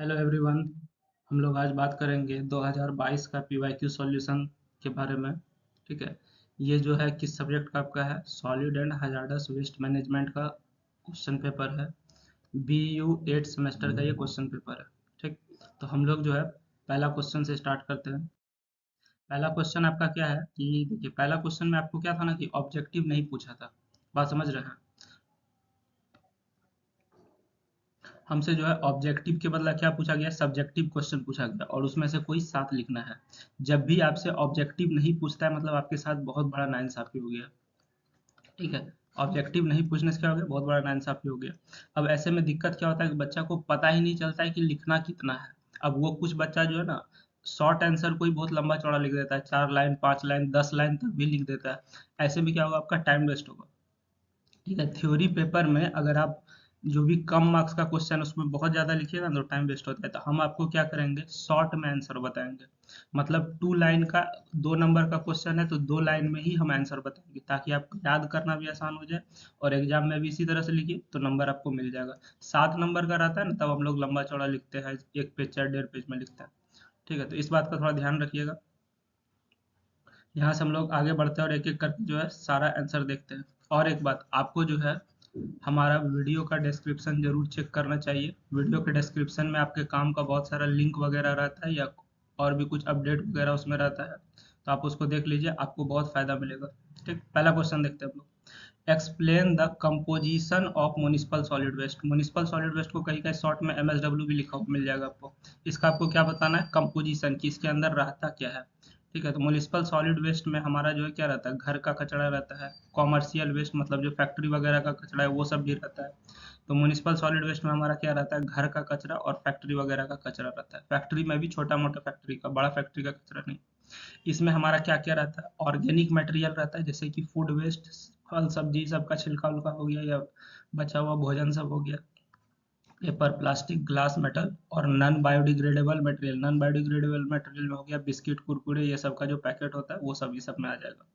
Hello everyone. हम लोग आज बात करेंगे 2022 का पीवाईक्यू सॉल्यूशन के बारे में। ठीक है। ये जो है किस सब्जेक्ट का आपका है, solid and hazardous waste management का क्वेश्चन पेपर है। BU 8 सेमेस्टर का ये क्वेश्चन पेपर है। ठीक। तो हम लोग जो है पहला क्वेश्चन से स्टार्ट करते हैं। पहला क्वेश्चन आपका क्या है कि देखिए, पहला क्वेश्चन में आपको क्या था ना कि ऑब्जेक्टिव नहीं पूछा था। बात समझ रहे हैं? हमसे जो है ऑब्जेक्टिव के बदला क्या पूछा गया, सब्जेक्टिव क्वेश्चन पूछा गया और उसमें से कोई 7 लिखना है। जब भी आपसे ऑब्जेक्टिव नहीं पूछता है मतलब आपके साथ बहुत बड़ा नाइंसाफी हो गया। ठीक है। ऑब्जेक्टिव नहीं पूछने से क्या हो गया, बहुत बड़ा नाइंसाफी हो गया। अब ऐसे में दिक्कत क्या होता है कि बच्चा को पता ही नहीं चलता है कि लिखना कितना है। अब वो कुछ बच्चा जो है ना, शॉर्ट आंसर कोई बहुत लंबा चौड़ा लिख देता है, 4 लाइन 5 लाइन 10 लाइन तक भी लिख देता है। ऐसे में क्या होगा, आपका टाइम वेस्ट होगा। ठीक है। थ्योरी पेपर में अगर आप जो भी कम मार्क्स का क्वेश्चन है उसमें बहुत ज़्यादा लिखिएगा ना तो टाइम वेस्ट होता है। तो हम आपको क्या करेंगे, शॉर्ट में आंसर बताएंगे। मतलब 2 लाइन का 2 नंबर का क्वेश्चन है तो 2 लाइन में ही हम आंसर बताएंगे ताकि आपको याद करना भी आसान हो जाए और एग्जाम में भी इसी तरह से लिखिए तो नंबर आपको मिल जाएगा। 7 नंबर का रहता है ना तब हम लोग लंबा चौड़ा लिखते हैं, 1 पेज 1.5 पेज में लिखते हैं। ठीक है। तो इस बात का थोड़ा ध्यान रखिएगा। यहाँ से हम लोग आगे बढ़ते हैं और एक एक करके जो है सारा आंसर देखते हैं। और एक बात आपको जो है, हमारा वीडियो का डिस्क्रिप्शन जरूर चेक करना चाहिए। वीडियो के डिस्क्रिप्शन में आपके काम का बहुत सारा लिंक वगैरह रहता है या और भी कुछ अपडेट वगैरह उसमें रहता है। तो आप उसको देख लीजिए, आपको बहुत फायदा मिलेगा। ठीक। पहला क्वेश्चन देखते हैं हम लोग। Explain the composition of municipal solid waste. Municipal solid waste को कहीं कहीं शॉर्ट में MSW भी लिखा मिल जाएगा आपको। इसका आपको क्या बताना है, कंपोजिशन की, इसके अंदर रहता क्या है। ठीक है। तो म्युनिसिपल सॉलिड वेस्ट में हमारा जो है क्या रहता है, घर का कचरा रहता है, कॉमर्शियल वेस्ट मतलब जो फैक्ट्री वगैरह का कचरा है वो सब भी रहता है। तो म्युनिसिपल सॉलिड वेस्ट में हमारा क्या रहता है, घर का कचरा और फैक्ट्री वगैरह का कचरा रहता है। फैक्ट्री में भी छोटा मोटा फैक्ट्री का, बड़ा फैक्ट्री का कचरा नहीं। इसमें हमारा क्या क्या रहता है, ऑर्गेनिक मटेरियल रहता है जैसे कि फूड वेस्ट, फल सब्जी सबका छिलका उलका हो गया या बचा हुआ भोजन सब हो गया, पेपर प्लास्टिक ग्लास मेटल और non biodegradable material. Non biodegradable material में हो गया बिस्किट कुरकुरे ये सब का जो पैकेट होता है वो सब ये सब में आ जाएगा।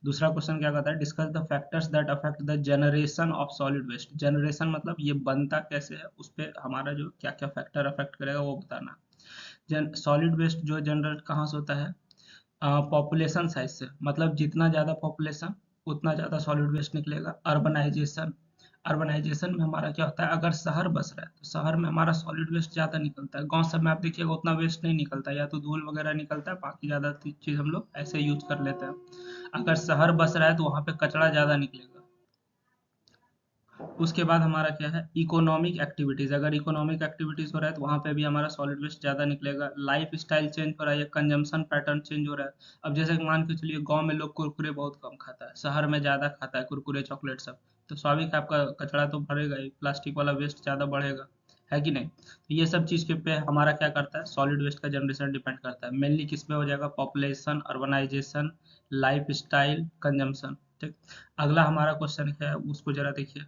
दूसरा क्वेश्चन क्या कहता है, discuss the factors that affect the generation of solid waste. Generation मतलब ये बनता कैसे है, उस पर हमारा जो क्या क्या फैक्टर अफेक्ट करेगा वो बताना। सॉलिड वेस्ट जो जनरेट कहाँ से होता है, पॉपुलेशन साइज से। मतलब जितना ज़्यादा पॉपुलेशन उतना ज़्यादा सॉलिड वेस्ट निकलेगा। अर्बनाइजेशन, अर्बनाइजेशन में हमारा क्या होता है, अगर शहर बस रहा है तो शहर में हमारा सॉलिड वेस्ट ज़्यादा निकलता है। गांव सब में आप देखिएगा उतना वेस्ट नहीं निकलता, या तो धूल वगैरह निकलता है, बाकी ज़्यादा चीज़ हम लोग ऐसे यूज कर लेते हैं। अगर शहर बस रहा है तो वहाँ पे कचरा ज़्यादा निकलेगा। उसके बाद हमारा क्या है, इकोनॉमिक एक्टिविटीज़। अगर इकोनॉमिक एक्टिविटीज़ हो रहा है तो वहाँ पे भी हमारा सॉलिड वेस्ट ज़्यादा निकलेगा। लाइफ स्टाइल चेंज हो रहा है या कंजम्पशन पैटर्न चेंज हो रहा है। अब जैसे कि मान के चलिए गांव में लोग कुरकुरे बहुत कम खाता है, शहर में ज़्यादा खाता है कुरकुरे चॉकलेट सब। तो स्वाभाविक आपका कचरा तो बढ़ेगा ही, प्लास्टिक वाला वेस्ट ज़्यादा बढ़ेगा, है कि नहीं। तो ये सब चीज़ के पे हमारा क्या करता है, सॉलिड वेस्ट का जनरेशन डिपेंड करता है। मेनली किस पे हो जाएगा, population, urbanisation, lifestyle, consumption. ठीक। अगला हमारा क्वेश्चन है उसको जरा देखिए।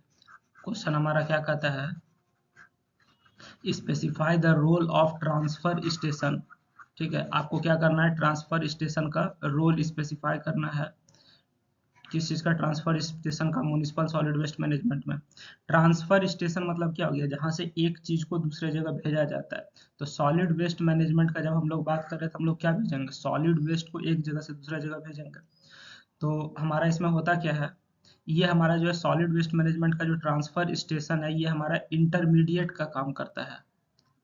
क्वेश्चन हमारा क्या कहता है, specify the role of transfer station. ठीक है। आपको क्या करना है, ट्रांसफर स्टेशन का रोल स्पेसिफाई करना है। किस चीज़ का, ट्रांसफर स्टेशन का म्युनिसिपल सॉलिड वेस्ट मैनेजमेंट में। ट्रांसफर स्टेशन मतलब क्या हो गया, जहाँ से एक चीज़ को दूसरे जगह भेजा जाता है। तो सॉलिड वेस्ट मैनेजमेंट का जब हम लोग बात कर रहे हैं तो हम लोग क्या भेजेंगे, सॉलिड वेस्ट को एक जगह से दूसरा जगह भेजेंगे। तो हमारा इसमें होता क्या है, ये हमारा जो है सॉलिड वेस्ट मैनेजमेंट का जो ट्रांसफर स्टेशन है ये हमारा इंटरमीडिएट का काम करता है।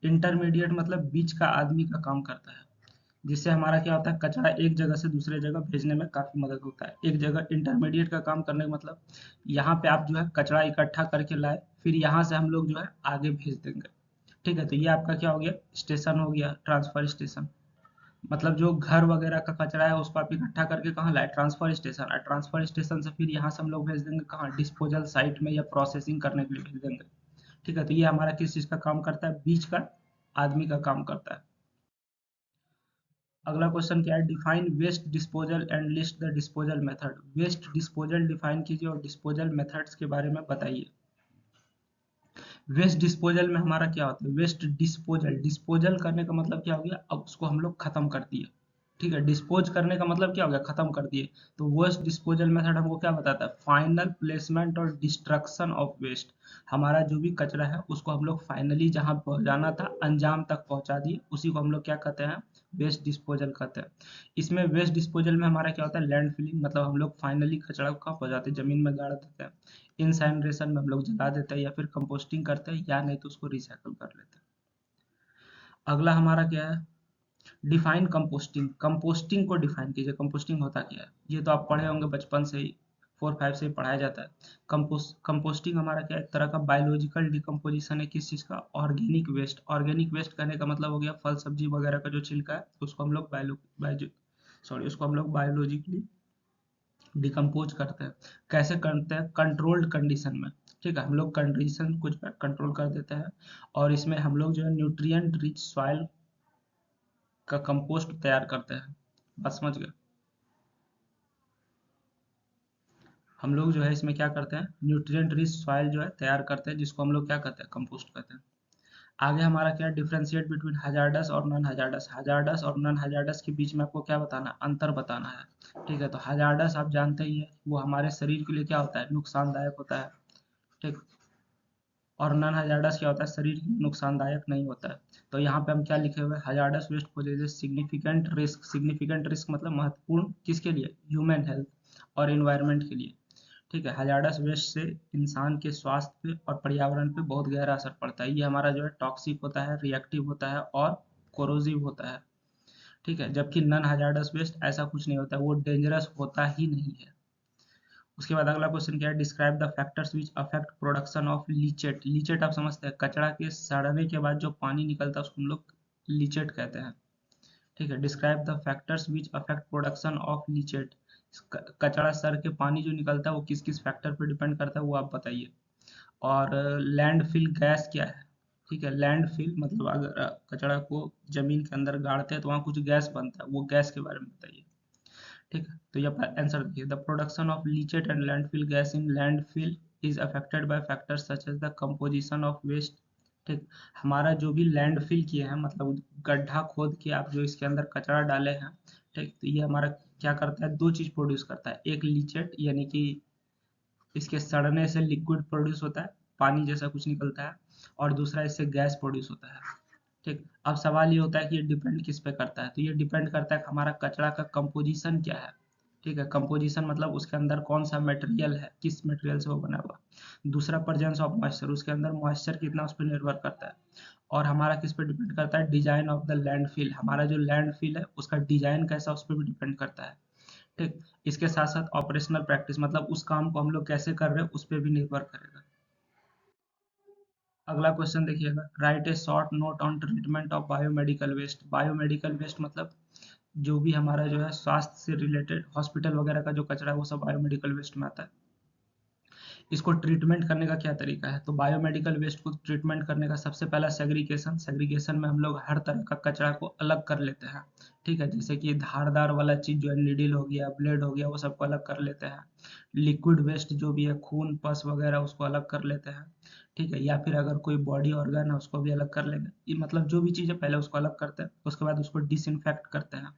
इंटरमीडिएट मतलब बीच का आदमी का काम करता है, जिससे हमारा क्या होता है, कचरा एक जगह से दूसरे जगह भेजने में काफ़ी मदद होता है। एक जगह इंटरमीडिएट का काम करने का मतलब यहाँ पे आप जो है कचरा इकट्ठा करके लाए, फिर यहाँ से हम लोग जो है आगे भेज देंगे। ठीक है। तो ये आपका क्या हो गया, स्टेशन हो गया, ट्रांसफर स्टेशन। मतलब जो घर वगैरह का कचरा है उसको आप इकट्ठा करके कहाँ लाए, ट्रांसफर स्टेशन। और ट्रांसफर स्टेशन से फिर यहाँ से हम लोग भेज देंगे कहाँ, डिस्पोजल साइट में या प्रोसेसिंग करने के लिए भेज देंगे। ठीक है। तो ये हमारा किस चीज़ का काम करता है, बीच का आदमी का काम करता है। अगला क्वेश्चन क्या है, define waste disposal and list the disposal method. Waste disposal define कीजिए और डिस्पोजल मेथड्स के बारे में बताइए। वेस्ट डिस्पोजल में हमारा क्या होता है, वेस्ट डिस्पोजल, डिस्पोजल करने का मतलब क्या हो गया, अब उसको हम लोग खत्म कर दिए। ठीक है, डिस्पोज करने का मतलब क्या हो गया, खत्म कर दिए। तो वेस्ट डिस्पोजल मेथड हमको क्या बताता है, फाइनल प्लेसमेंट और डिस्ट्रक्शन ऑफ वेस्ट। हमारा जो भी कचरा है उसको हम लोग फाइनली जहां पहुंचाना था अंजाम तक पहुंचा दिए, उसी को हम लोग क्या कहते हैं, वेस्ट डिस्पोजल कहते हैं। इसमें वेस्ट डिस्पोजल में हमारा क्या होता है, लैंड फिलिंग, मतलब हम लोग फाइनली कचरा को कहाँ पहुंचाते हैं, जमीन में गाड़ देते हैं। इनसाइनरेशन में हम लोग जला देते हैं या फिर कंपोस्टिंग करते हैं, या नहीं तो उसको रिसाइकल कर लेते हैं। अगला हमारा क्या है, डिफाइन कंपोस्टिंग। कंपोस्टिंग को डिफाइन कीजिए, कंपोस्टिंग होता क्या है, ये तो आप पढ़े होंगे बचपन से ही, 4 5 से ही पढ़ाया जाता है। कंपोस्टिंग हमारा क्या है, एक तरह का बायोलॉजिकल डिकम्पोजिशन है, किस चीज़ का, ऑर्गेनिक वेस्ट। ऑर्गेनिक वेस्ट कहने का मतलब हो गया फल सब्जी वगैरह का जो छिलका है, उसको हम लोग उसको हम लोग बायोलॉजिकली डिकम्पोज करते हैं। कैसे करते हैं, कंट्रोल्ड कंडीशन में। ठीक है, हम लोग कंडीशन कुछ कंट्रोल कर देते हैं, और इसमें हम लोग जो है न्यूट्रिएंट रिच सॉइल का कंपोस्ट तैयार करते हैं। बात समझ गए, हम लोग जो है इसमें क्या करते हैं, न्यूट्रिएंट रिच सॉइल जो है तैयार करते हैं, जिसको हम लोग क्या कहते हैं, कंपोस्ट कहते हैं। आगे हमारा क्या है, डिफरेंशिएट बिटवीन हजार्डस और नॉन हजार्डस। हजार्डस और नॉन हजार्डस के बीच में आपको क्या बताना है, अंतर बताना है। ठीक है, तो हजार्डस आप जानते ही है, वो हमारे शरीर के लिए क्या होता है, नुकसानदायक होता है। ठीक, और नॉन हजार्डस क्या होता है, शरीर के लिए नुकसानदायक नहीं होता है। तो यहाँ पे हम क्या लिखे हुए हैं, hazardous waste possesses significant risk. Significant risk मतलब महत्वपूर्ण, किसके लिए, ह्यूमन हेल्थ और एनवायरनमेंट के लिए। ठीक है, हजार्डस वेस्ट से इंसान के स्वास्थ्य पे और पर्यावरण पे बहुत गहरा असर पड़ता है। ये हमारा जो है टॉक्सिक होता है, रिएक्टिव होता है और कोरोजिव होता है। ठीक है, जबकि नॉन हजार्डस वेस्ट ऐसा कुछ नहीं होता है, वो डेंजरस होता ही नहीं है। उसके बाद अगला क्वेश्चन क्या है, describe the factors which affect production of leachate. Leachate आप समझते हैं, कचरा के सड़ने के बाद जो पानी निकलता है उसको हम लोग लीचेट कहते हैं। ठीक है, describe the factors which affect production of leachate. कचरा सर के पानी जो निकलता है वो किस किस फैक्टर पर डिपेंड करता है, वो आप बताइए। और लैंडफिल गैस क्या है। ठीक है, लैंडफिल मतलब अगर कचरा को जमीन के अंदर गाड़ते हैं तो वहाँ कुछ गैस बनता है, वो गैस के बारे में बताइए। ठीक है, तो ये आंसर देखिए, the production of leachate and landfill gas in landfill is affected by factors such as the composition of waste. ठीक, हमारा जो भी लैंडफिल किए हैं, मतलब गड्ढा खोद के आप जो इसके अंदर कचरा डाले हैं, ठीक, तो ये हमारा क्या करता है, दो चीज प्रोड्यूस करता है। एक लीचेट यानी कि इसके सड़ने से लिक्विड प्रोड्यूस होता है, पानी जैसा कुछ निकलता है, और दूसरा इससे गैस प्रोड्यूस होता है। ठीक, अब सवाल ये होता है कि ये डिपेंड किस पे करता है, तो ये डिपेंड करता है कि हमारा कचरा का कंपोजिशन क्या है। ठीक है, कंपोजिशन मतलब उसके अंदर कौन सा मटेरियल है, किस मटेरियल से वो बना हुआ। दूसरा प्रेजेंस ऑफ मॉइस्चर, उसके अंदर मॉइस्चर कितना, उस पर निर्भर करता है। और हमारा किस पे डिपेंड करता है, डिजाइन ऑफ द लैंडफिल, हमारा जो लैंडफिल है उसका डिजाइन कैसा, उस पर भी डिपेंड करता है। ठीक, इसके साथ साथ ऑपरेशनल प्रैक्टिस, मतलब उस काम को हम लोग कैसे कर रहे हैं उस पर भी निर्भर करेगा। अगला क्वेश्चन देखिएगा, write a short note on treatment of biomedical waste. Biomedical waste मतलब जो भी हमारा जो है स्वास्थ्य से रिलेटेड हॉस्पिटल वगैरह का जो कचरा है वो सब बायोमेडिकल वेस्ट में आता है। इसको ट्रीटमेंट करने का क्या तरीका है, तो बायोमेडिकल वेस्ट को ट्रीटमेंट करने का सबसे पहला सेग्रीगेशन। सेग्रीगेशन में हम लोग हर तरह का कचरा को अलग कर लेते हैं। ठीक है, जैसे कि धारदार वाला चीज जो है, नीडल हो गया, ब्लेड हो गया, वो सबको अलग कर लेते हैं। लिक्विड वेस्ट जो भी है, खून पस वगैरह, उसको अलग कर लेते हैं। ठीक है, या फिर अगर कोई बॉडी ऑर्गन है उसको भी अलग कर लेंगे। ये मतलब जो भी चीज़ है पहले उसको अलग करते हैं, उसके बाद उसको डिसइंफेक्ट करते हैं।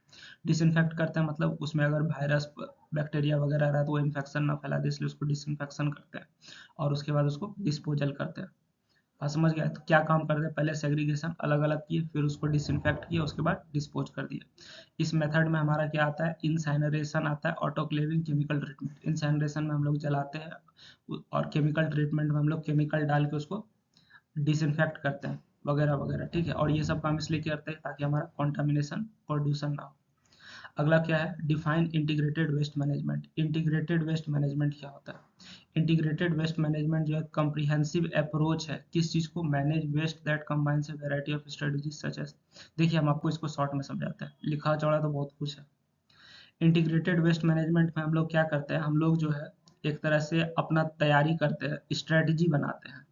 डिसइंफेक्ट करते हैं मतलब उसमें अगर वायरस बैक्टीरिया वगैरह रहा तो वो इन्फेक्शन ना फैला दे, इसलिए उसको डिसइंफेक्शन करते हैं, और उसके बाद उसको डिस्पोजल करते हैं। बात समझ गया, तो क्या काम करते हैं, पहले सेग्रीगेशन अलग अलग किए, फिर उसको डिसइंफेक्ट किया, उसके बाद डिस्पोज कर दिया। इस मेथड में हमारा क्या आता है, इंसाइनरेशन आता है, ऑटोक्लेविंग, केमिकल ट्रीटमेंट। इंसाइनरेशन में हम लोग जलाते हैं, और केमिकल ट्रीटमेंट में हम लोग केमिकल डाल के उसको डिसइंफेक्ट करते हैं वगैरह वगैरह। ठीक है, और ये सब काम इसलिए करते हैं ताकि हमारा कॉन्टामिनेशन प्रॉड्यूसन ना हो। अगला क्या है, define integrated waste management. Integrated waste management क्या होता है, इंटीग्रेटेड वेस्ट मैनेजमेंट जो है कम्प्रिहेंसिव अप्रोच है, किस चीज को, manage waste that combines a variety of strategies such as. देखिए हम आपको इसको शॉर्ट में समझाते हैं, लिखा चौड़ा तो बहुत कुछ है। इंटीग्रेटेड वेस्ट मैनेजमेंट में हम लोग क्या करते हैं, हम लोग जो है एक तरह से अपना तैयारी करते हैं, स्ट्रेटजी बनाते हैं।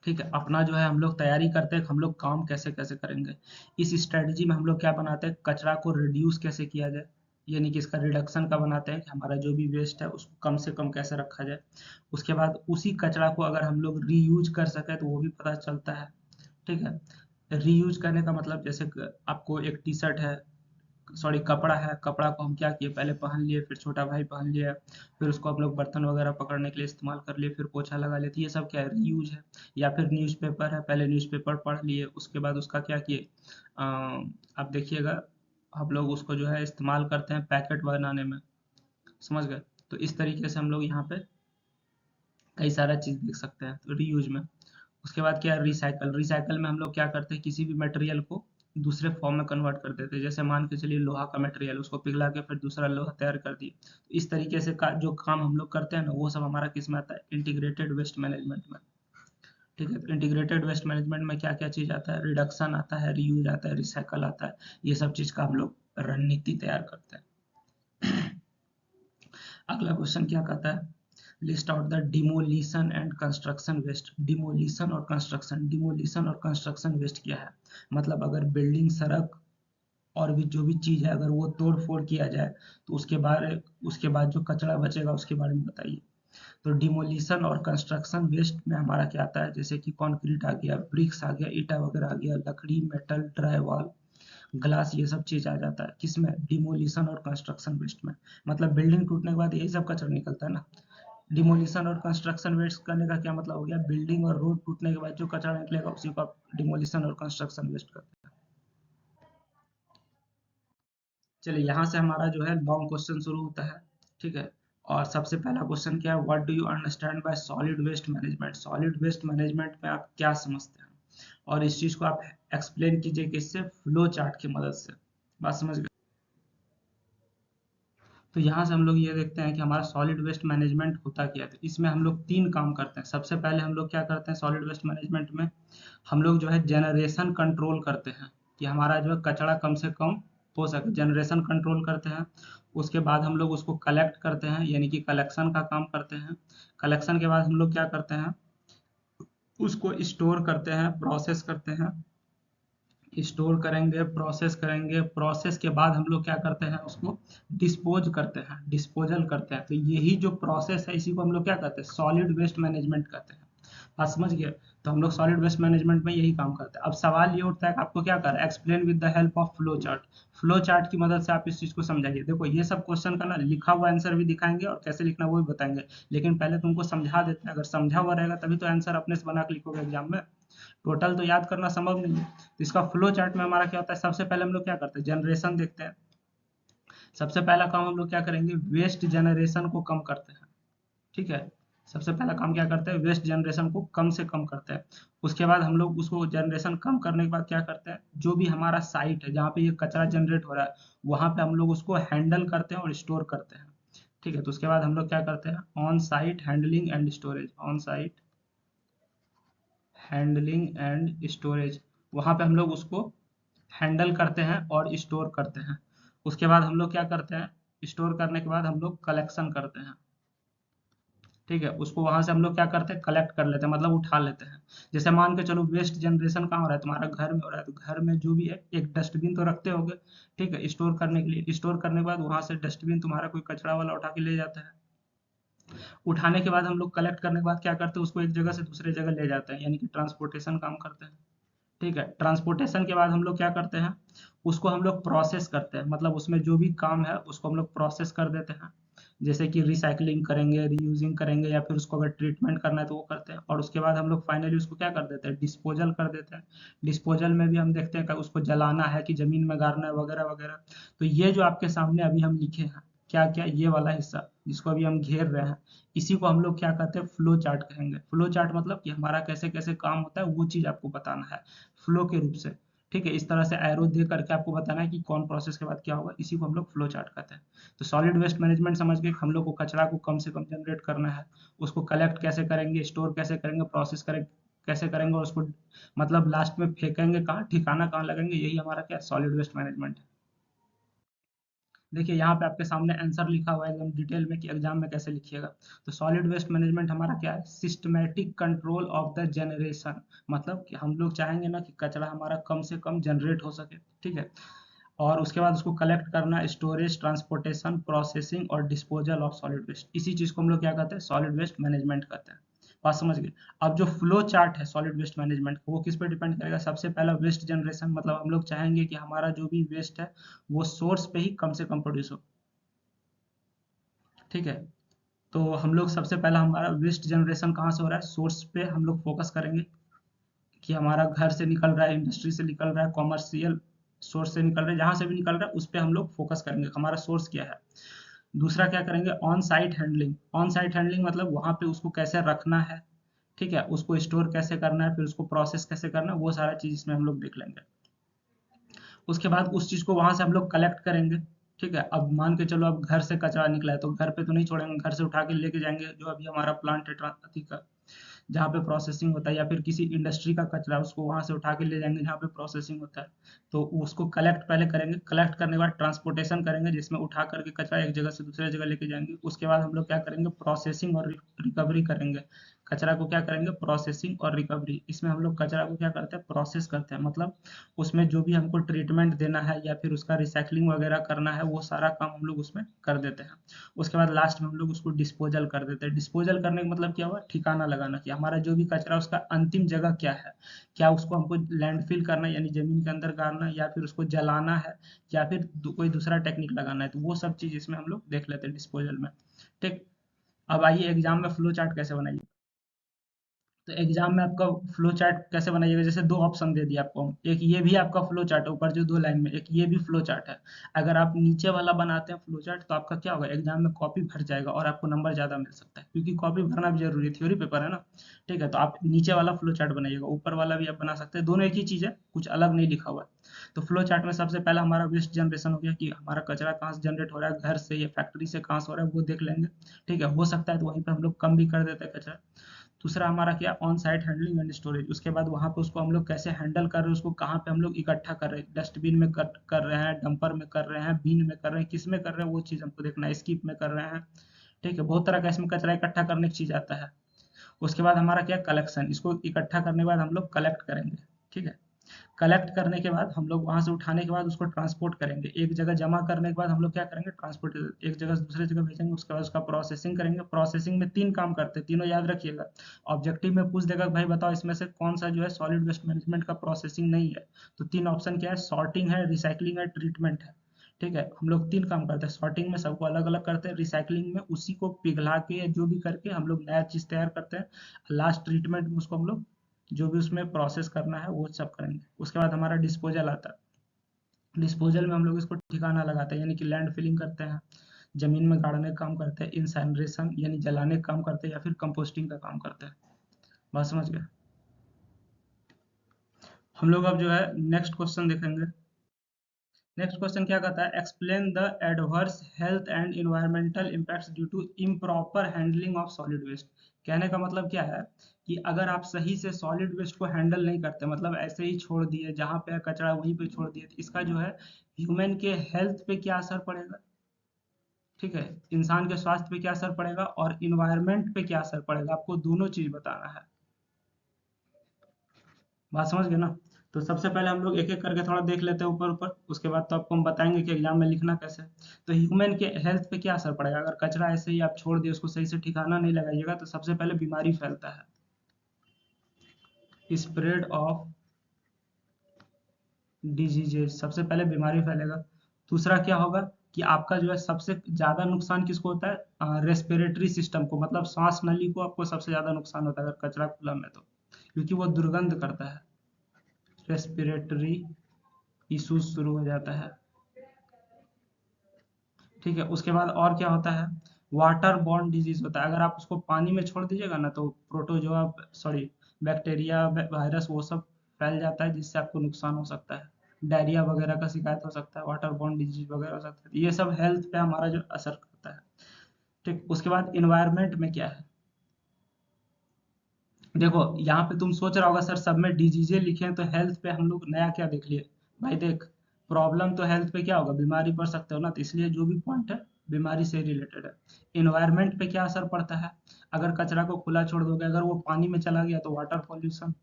ठीक है, अपना जो है हम लोग तैयारी करते हैं कि हम लोग काम कैसे कैसे करेंगे। इस स्ट्रेटजी में हम लोग क्या बनाते हैं, कचरा को रिड्यूस कैसे किया जाए, यानी कि इसका रिडक्शन का बनाते हैं कि हमारा जो भी वेस्ट है उसको कम से कम कैसे रखा जाए। उसके बाद उसी कचरा को अगर हम लोग रीयूज कर सके तो वो भी पता चलता है। ठीक है, रीयूज करने का मतलब जैसे आपको एक टी शर्ट है, सॉरी कपड़ा है, कपड़ा को हम क्या किए, पहले पहन लिए, फिर छोटा भाई पहन लिया, फिर उसको हम लोग बर्तन वगैरह पकड़ने के लिए इस्तेमाल कर लिए, फिर पोछा लगा लेते, ये सब क्या है, रीयूज है। या फिर न्यूज़पेपर है, पहले न्यूज़पेपर पढ़ लिए, उसके बाद उसका क्या किए, आप देखिएगा हम लोग उसको जो है इस्तेमाल करते हैं पैकेट बनाने में, समझ गए। तो इस तरीके से हम लोग यहाँ पे कई सारा चीज़ देख सकते हैं तो रीयूज में। उसके बाद क्या है, रिसाइकल। रिसाइकल में हम लोग क्या करते हैं, किसी भी मटेरियल को दूसरे फॉर्म में कन्वर्ट कर देते हैं। जैसे मान के चलिए लोहा का मटेरियल, उसको पिघला के फिर दूसरा लोहा तैयार कर दिए। तो इस तरीके से जो काम हम लोग करते हैं ना, वो सब हमारा किस में आता है, इंटीग्रेटेड वेस्ट मैनेजमेंट में। ठीक है, तो इंटीग्रेटेड वेस्ट मैनेजमेंट में क्या क्या चीज़ आता है, रिडक्शन आता है, रीयूज आता है, रिसाइकल आता है, ये सब चीज़ का हम लोग रणनीति तैयार करते हैं। अगला क्वेश्चन क्या कहता है, list out the demolition and construction waste. Demolition और कंस्ट्रक्शन, डिमोलिशन और कंस्ट्रक्शन वेस्ट क्या है, मतलब अगर बिल्डिंग, सड़क और भी जो भी चीज़ है, अगर वो तोड़ फोड़ किया जाए तो उसके बाद जो कचरा बचेगा उसके बारे में बताइए। तो डिमोलिशन और कंस्ट्रक्शन वेस्ट में हमारा क्या आता है, जैसे कि कंक्रीट आ गया, ब्रिक्स आ गया, ईटा वगैरह आ गया, लकड़ी, मेटल, ड्राई वॉल, ग्लास, ये सब चीज आ जाता है किसमें, डिमोलिशन और कंस्ट्रक्शन वेस्ट में। मतलब बिल्डिंग टूटने के बाद यही सब कचरा निकलता है ना। डिमोलिशन और कंस्ट्रक्शन वेस्ट करने का क्या मतलब हो गया, बिल्डिंग और रोड टूटने के बाद जो कचरा निकलेगा उसी को आप डिमोलिशन और कंस्ट्रक्शन वेस्ट करते हैं। चलिए यहाँ से हमारा जो है लॉन्ग क्वेश्चन शुरू होता है। ठीक है, और सबसे पहला क्वेश्चन क्या है, what do you understand by solid waste management. Solid waste management में आप क्या समझते हैं, और इस चीज को आप एक्सप्लेन कीजिए किससे, फ्लो चार्ट की मदद से। बात समझ गए। तो यहाँ से हम लोग ये देखते हैं कि हमारा सॉलिड वेस्ट मैनेजमेंट होता क्या है। तो इसमें हम लोग 3 काम करते हैं। सबसे पहले हम लोग क्या करते हैं सॉलिड वेस्ट मैनेजमेंट में, हम लोग जो है जनरेशन कंट्रोल करते हैं कि हमारा जो है कचरा कम से कम हो सके, जनरेशन कंट्रोल करते हैं। उसके बाद हम लोग उसको कलेक्ट करते हैं, यानी कि कलेक्शन का काम करते हैं। कलेक्शन के बाद हम लोग क्या करते हैं, उसको स्टोर करते हैं, प्रोसेस करते हैं। स्टोर करेंगे, प्रोसेस करेंगे, प्रोसेस के बाद हम लोग क्या करते हैं, उसको डिस्पोज करते हैं, डिस्पोजल करते हैं। तो यही जो प्रोसेस है इसी को हम लोग क्या कहते हैं, सॉलिड वेस्ट मैनेजमेंट कहते हैं। बात समझ गए। तो हम लोग सॉलिड वेस्ट मैनेजमेंट में यही काम करते हैं। अब सवाल ये उठता है कि आपको क्या करना है, explain with the help of flow chart. Flow chart की मदद से आप इस चीज को समझाइए। देखो ये सब क्वेश्चन का ना लिखा हुआ आंसर भी दिखाएंगे और कैसे लिखना वो भी बताएंगे, लेकिन पहले तुमको समझा देते हैं। अगर समझा हुआ रहेगा तभी तो आंसर अपने से बना के लिखोगे एग्जाम में, टोटल तो याद करना संभव नहीं है। तो इसका फ्लो चार्ट में हमारा क्या होता है, सबसे पहले हम लोग क्या करते हैं, जनरेशन देखते हैं। सबसे पहला काम हम लोग क्या करेंगे, वेस्ट जनरेशन को कम करते हैं। ठीक है, सबसे पहला काम क्या करते हैं, वेस्ट जनरेशन को कम से कम करते हैं। उसके बाद हम लोग उसको जनरेशन कम करने के बाद क्या करते हैं, जो भी हमारा साइट है जहाँ पे ये कचरा जनरेट हो रहा है वहां पे हम लोग उसको हैंडल करते हैं और स्टोर करते हैं। ठीक है, तो उसके बाद हम लोग क्या करते हैं, on site handling and storage, on site handling and storage, वहां पे हम लोग उसको हैंडल करते हैं और स्टोर करते हैं। उसके बाद हम लोग क्या करते हैं, स्टोर करने के बाद हम लोग कलेक्शन करते हैं। ठीक है, उसको वहां से हम लोग क्या करते हैं, कलेक्ट कर लेते हैं, मतलब उठा लेते हैं। जैसे मान के चलो वेस्ट जनरेशन कहाँ हो रहा है, तुम्हारा घर में हो रहा है, तो घर में जो भी है एक डस्टबिन तो रखते होगे। ठीक है, स्टोर करने के लिए, स्टोर करने के बाद वहां से डस्टबिन तुम्हारा कोई कचरा वाला उठा के ले जाता है। उठाने के बाद हम लोग कलेक्ट करने के बाद क्या करते हैं, उसको एक जगह से दूसरे जगह ले जाते हैं, यानी कि ट्रांसपोर्टेशन काम करते हैं। ठीक है, ट्रांसपोर्टेशन के बाद हम लोग क्या करते हैं, उसको हम लोग प्रोसेस करते हैं, मतलब उसमें जो भी काम है उसको हम लोग प्रोसेस कर देते हैं। जैसे कि रिसाइकलिंग करेंगे, रीयूजिंग करेंगे, या फिर उसको अगर ट्रीटमेंट करना है तो वो करते हैं। और उसके बाद हम लोग फाइनली उसको क्या कर देते हैं, डिस्पोजल कर देते हैं। डिस्पोजल में भी हम देखते हैं कि उसको जलाना है कि जमीन में गाड़ना है, वगैरह वगैरह। तो ये जो आपके सामने अभी हम लिखे हैं, क्या क्या, ये वाला हिस्सा जिसको अभी हम घेर रहे हैं, इसी को हम लोग क्या कहते हैं, फ्लो चार्ट कहेंगे। फ्लो चार्ट मतलब कि हमारा कैसे कैसे काम होता है वो चीज आपको बताना है फ्लो के रूप से। ठीक है, इस तरह से एरो दे करके आपको बताना है कि कौन प्रोसेस के बाद क्या होगा, इसी को हम लोग फ्लो चार्ट कहते हैं। तो सॉलिड वेस्ट मैनेजमेंट समझ के हम लोग को कचरा को कम से कम जनरेट करना है, उसको कलेक्ट कैसे करेंगे, स्टोर कैसे करेंगे, प्रोसेस करेंगे कैसे करेंगे, और उसको मतलब लास्ट में फेंकेंगे कहाँ, ठिकाना कहाँ लगेंगे, यही हमारा क्या सॉलिड वेस्ट मैनेजमेंट है। देखिए यहाँ पे आपके सामने आंसर लिखा हुआ है एकदम डिटेल में कि एग्जाम में कैसे लिखिएगा। तो सॉलिड वेस्ट मैनेजमेंट हमारा क्या है, systematic control of the generation, मतलब कि हम लोग चाहेंगे ना कि कचरा हमारा कम से कम जनरेट हो सके। ठीक है, और उसके बाद उसको कलेक्ट करना, स्टोरेज, ट्रांसपोर्टेशन, प्रोसेसिंग और डिस्पोजल ऑफ सॉलिड वेस्ट, इसी चीज को हम लोग क्या कहते हैं, सॉलिड वेस्ट मैनेजमेंट कहते हैं। बात समझ गए। अब जो फ्लो चार्ट है सॉलिड वेस्ट मैनेजमेंट वो किस पे डिपेंड करेगा? सबसे पहला वेस्ट जनरेशन, मतलब हम लोग चाहेंगे कि हमारा जो भी वेस्ट है वो सोर्स पे ही कम से कम प्रोड्यूस हो, ठीक है। तो हम लोग सबसे पहला हमारा वेस्ट जनरेशन कहाँ से हो रहा है? सोर्स पे हम लोग फोकस करेंगे कि हमारा घर से निकल रहा है, इंडस्ट्री से निकल रहा है, कॉमर्शियल सोर्स से निकल रहा है, जहाँ से भी निकल रहा है उस पे हम लोग फोकस करेंगे, हमारा सोर्स क्या है। दूसरा क्या करेंगे? On site handling. On site handling मतलब वहाँ पे उसको कैसे रखना है, ठीक है, उसको स्टोर कैसे करना है, फिर उसको प्रोसेस कैसे करना है, वो सारा चीज़ इसमें हम लोग देख लेंगे। उसके बाद उस चीज़ को वहाँ से हम लोग कलेक्ट करेंगे, ठीक है। अब मान के चलो अब घर से कचरा निकला है तो घर पे तो नहीं छोड़ेंगे, घर से उठा के लेके जाएंगे जो अभी हमारा प्लांट है अथी का, जहाँ पे प्रोसेसिंग होता है, या फिर किसी इंडस्ट्री का कचरा उसको वहाँ से उठा के ले जाएंगे जहाँ पे प्रोसेसिंग होता है। तो उसको कलेक्ट पहले करेंगे, कलेक्ट करने के बाद ट्रांसपोर्टेशन करेंगे जिसमें उठा करके कचरा एक जगह से दूसरे जगह लेके जाएंगे। उसके बाद हम लोग क्या करेंगे? प्रोसेसिंग और रिकवरी करेंगे। कचरा को क्या करेंगे? प्रोसेसिंग और रिकवरी। इसमें हम लोग कचरा को क्या करते हैं? प्रोसेस करते हैं, मतलब उसमें जो भी हमको ट्रीटमेंट देना है या फिर उसका रिसाइकलिंग वगैरह करना है वो सारा काम हम लोग उसमें कर देते हैं। उसके बाद लास्ट में हम लोग उसको डिस्पोजल कर देते हैं। डिस्पोजल करने का मतलब क्या हुआ? ठिकाना लगाना, कि हमारा जो भी कचरा उसका अंतिम जगह क्या है, क्या उसको हमको लैंडफिल करना है यानी जमीन के अंदर गाड़ना है, या फिर उसको जलाना है, या फिर कोई दूसरा टेक्निक लगाना है, तो वो सब चीज इसमें हम लोग देख लेते हैं डिस्पोजल में, ठीक। अब आइए एग्जाम में फ्लो चार्ट कैसे बनाइए। तो एग्जाम में आपका फ्लो चार्ट कैसे बनाइएगा? जैसे दो ऑप्शन दे दिया आपको, एक ये भी आपका फ्लो चार्ट है ऊपर जो दो लाइन में, एक ये भी फ्लो चार्ट है। अगर आप नीचे वाला बनाते हैं फ्लो चार्ट तो आपका क्या होगा? एग्जाम में कॉपी भर जाएगा और आपको नंबर ज्यादा मिल सकता है, क्योंकि कॉपी भरना भी जरूरी है, थ्योरी पेपर है ना, ठीक है। तो आप नीचे वाला फ्लो चार्ट बनाइएगा, ऊपर वाला भी आप बना सकते हैं, दोनों एक ही चीज है, कुछ अलग नहीं लिखा हुआ है। तो फ्लो चार्ट में सबसे पहला हमारा वेस्ट जनरेशन हो गया, कि हमारा कचरा कहाँ से जनरेट हो रहा है, घर से या फैक्ट्री से कहाँ से हो रहा है वो देख लेंगे, ठीक है। हो सकता है तो वहीं पे हम लोग कम भी कर देते हैं कचरा। दूसरा हमारा क्या? On site handling and storage. उसके बाद वहाँ पे उसको हम लोग कैसे हैंडल कर रहे हैं, उसको कहाँ पे हम लोग इकट्ठा कर रहे हैं, डस्टबिन में कर रहे हैं, डंपर में कर रहे हैं, बीन में कर रहे हैं, किस में कर रहे हैं वो चीज़ हमको देखना है, स्कीप में कर रहे हैं, ठीक है। बहुत तरह का इसमें कचरा इकट्ठा करने की चीज़ आता है। उसके बाद हमारा क्या? कलेक्शन। इसको इकट्ठा करने के बाद हम लोग कलेक्ट करेंगे, ठीक है। कलेक्ट करने के बाद हम लोग वहाँ से उठाने के बाद उसको ट्रांसपोर्ट करेंगे, एक जगह जमा करने के बाद हम लोग क्या करेंगे? ट्रांसपोर्ट, एक जगह से दूसरे जगह भेजेंगे। उसके बाद उसका प्रोसेसिंग करेंगे। प्रोसेसिंग में तीन काम करते हैं, तीनों याद रखिएगा। ऑब्जेक्टिव में पूछ देगा भाई बताओ इसमें से कौन सा जो है सॉलिड वेस्ट मैनेजमेंट का प्रोसेसिंग नहीं है, तो तीन ऑप्शन क्या है? सॉर्टिंग है, रिसाइकलिंग है, ट्रीटमेंट है, ठीक है। हम लोग तीन काम करते हैं, सॉर्टिंग में सबको अलग अलग करते हैं, रिसाइकलिंग में उसी को पिघला के या जो भी करके हम लोग नया चीज तैयार करते हैं, लास्ट ट्रीटमेंट में उसको हम लोग जो भी उसमें प्रोसेस करना है वो सब करेंगे। उसके बाद हमारा डिस्पोजल आता है। डिस्पोजल में हम लोग इसको ठिकाना लगाते हैं, यानी कि लैंड फिलिंग करते हैं, जमीन में गाड़ने का काम करते हैं, इंसैनरेशन यानी जलाने का काम करते हैं, या फिर कंपोस्टिंग का काम करते हैं। बात समझ गए। हम लोग अब जो है नेक्स्ट क्वेश्चन देखेंगे। नेक्स्ट क्वेश्चन क्या कहता है? Explain the adverse health and environmental impacts due to improper handling of solid waste. कहने का मतलब क्या है कि अगर आप सही से सॉलिड वेस्ट को हैंडल नहीं करते, मतलब ऐसे ही छोड़ दिए, जहां पे कचरा वहीं पे छोड़ दिए, तो इसका जो है ह्यूमन के हेल्थ पे क्या असर पड़ेगा, ठीक है, इंसान के स्वास्थ्य पे क्या असर पड़ेगा और इन्वायरमेंट पे क्या असर पड़ेगा, आपको दोनों चीज बताना है। बात समझ गए ना। तो सबसे पहले हम लोग एक एक करके थोड़ा देख लेते हैं ऊपर ऊपर, उसके बाद तो आपको हम बताएंगे कि एग्जाम में लिखना कैसे है। तो ह्यूमन के हेल्थ पे क्या असर पड़ेगा? अगर कचरा ऐसे ही आप छोड़ दिए, उसको सही से ठिकाना नहीं लगाइएगा, तो सबसे पहले बीमारी फैलता है, स्प्रेड ऑफ डिजीजेस, सबसे पहले बीमारी फैलेगा। दूसरा क्या होगा कि आपका जो है सबसे ज्यादा नुकसान किसको होता है? रेस्पिरेटरी सिस्टम को, मतलब सांस नली को आपको सबसे ज्यादा नुकसान होता है अगर कचरा खुला में, तो क्योंकि वो दुर्गंध करता है, रेस्पिरेटरी इश्यूज शुरू हो जाता है, ठीक है। उसके बाद और क्या होता है? वाटर बॉर्न डिजीज होता है, अगर आप उसको पानी में छोड़ दीजिएगा ना तो प्रोटोजोआ, सॉरी, बैक्टीरिया, वायरस, वो सब फैल जाता है जिससे आपको नुकसान हो सकता है, डायरिया वगैरह का शिकायत हो सकता है, वाटर बॉर्न डिजीज वगैरह हो सकता है, ये सब हेल्थ पे हमारा जो असर करता है, ठीक। उसके बाद इन्वायरमेंट में क्या है? देखो यहाँ पे तुम सोच रहा होगा सर सब में डिजीजे लिखे हैं तो हेल्थ पे हम लोग नया क्या देख लिए। भाई देख, प्रॉब्लम तो हेल्थ पे क्या होगा? बीमारी पड़ सकते हो ना, तो इसलिए जो भी पॉइंट है बीमारी से रिलेटेड है। इन्वायरमेंट पे क्या असर पड़ता है? अगर कचरा को खुला छोड़ दोगे, अगर वो पानी में चला गया तो वाटर पॉल्यूशन।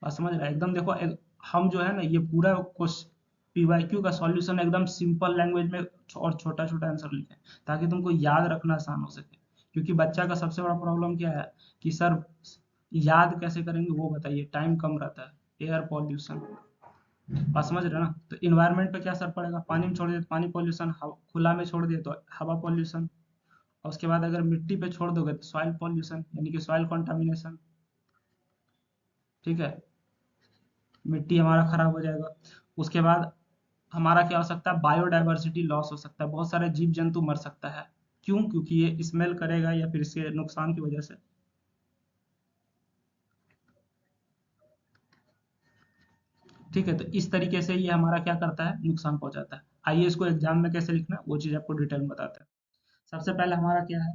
बात समझ रहा है एकदम। देखो हम जो है ना ये पूरा पीवाईक्यू का सॉल्यूशन एकदम सिंपल लैंग्वेज में और छोटा छोटा आंसर लिखे ताकि तुमको याद रखना आसान हो सके, क्योंकि बच्चा का सबसे बड़ा प्रॉब्लम क्या है कि सर याद कैसे करेंगे वो बताइए, टाइम कम रहता है। एयर पॉल्यूशन, बात समझ रहे हो ना। तो इन्वायरमेंट पे क्या असर पड़ेगा, पानी में छोड़ दिए तो पानी पॉल्यूशन, खुला में छोड़ दिए तो हवा पॉल्यूशन, और उसके बाद अगर मिट्टी पे छोड़ दोगे तो सॉइल पॉल्यूशन यानी कि सॉइल कंटामिनेशन। ठीक है, मिट्टी हमारा खराब हो जाएगा। उसके बाद हमारा क्या हो सकता है, बायोडायवर्सिटी लॉस हो सकता है, बहुत सारे जीव जंतु मर सकता है। क्यों? क्योंकि ये स्मेल करेगा या फिर इसके नुकसान की वजह से। ठीक है, तो इस तरीके से ये हमारा क्या करता है, नुकसान पहुंचाता है। आइए इसको एग्जाम में कैसे लिखना है वो चीज आपको डिटेल में बताते हैं। सबसे पहले हमारा क्या है,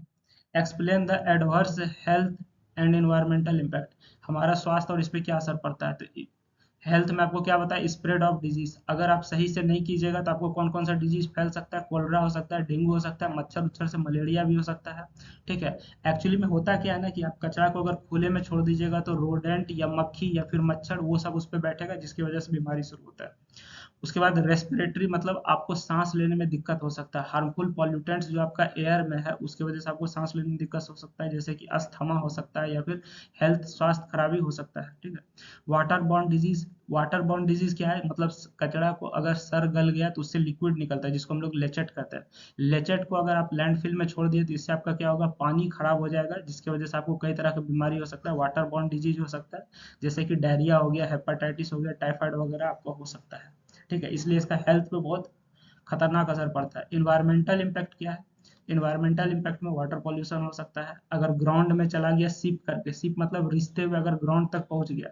explain the adverse health and environmental impact, हमारा स्वास्थ्य और इस पे क्या असर पड़ता है। तो हेल्थ में आपको क्या बताया, स्प्रेड ऑफ डिजीज, अगर आप सही से नहीं कीजिएगा तो आपको कौन कौन सा डिजीज फैल सकता है, कोलरा हो सकता है, डेंगू हो सकता है, मच्छर उच्छर से मलेरिया भी हो सकता है। ठीक है, एक्चुअली में होता क्या है ना कि आप कचरा को अगर खुले में छोड़ दीजिएगा तो रोडेंट या मक्खी या फिर मच्छर वो सब उस पर बैठेगा, जिसकी वजह से बीमारी शुरू होता है। उसके बाद रेस्पिरेटरी, मतलब आपको सांस लेने में दिक्कत हो सकता है, हार्मफुल पॉल्यूटेंट्स जो आपका एयर में है उसकी वजह से आपको सांस लेने में दिक्कत हो सकता है, जैसे कि अस्थमा हो सकता है या फिर हेल्थ स्वास्थ्य खराबी हो सकता है। ठीक है, water borne disease, water borne disease क्या है, मतलब कचरा को अगर सर गल गया तो उससे लिक्विड निकलता है जिसको हम लोग लेचेट कहते हैं। लेचेट को अगर आप लैंडफिल में छोड़ दिए तो इससे आपका क्या होगा, पानी खराब हो जाएगा, जिसकी वजह से आपको कई तरह की बीमारी हो सकता है, वाटर बॉर्न डिजीज हो सकता है, जैसे कि डायरिया हो गया, हेपेटाइटिस हो गया, टाइफाइड वगैरह आपको हो सकता है। ठीक है, इसलिए इसका हेल्थ पे बहुत खतरनाक असर पड़ता है। इन्वायरमेंटल इम्पैक्ट क्या है, इन्वायरमेंटल इम्पैक्ट में वाटर पॉल्यूशन हो सकता है, अगर ग्राउंड में चला गया सीप करके, सीप मतलब रिश्ते हुए अगर ग्राउंड तक पहुंच गया,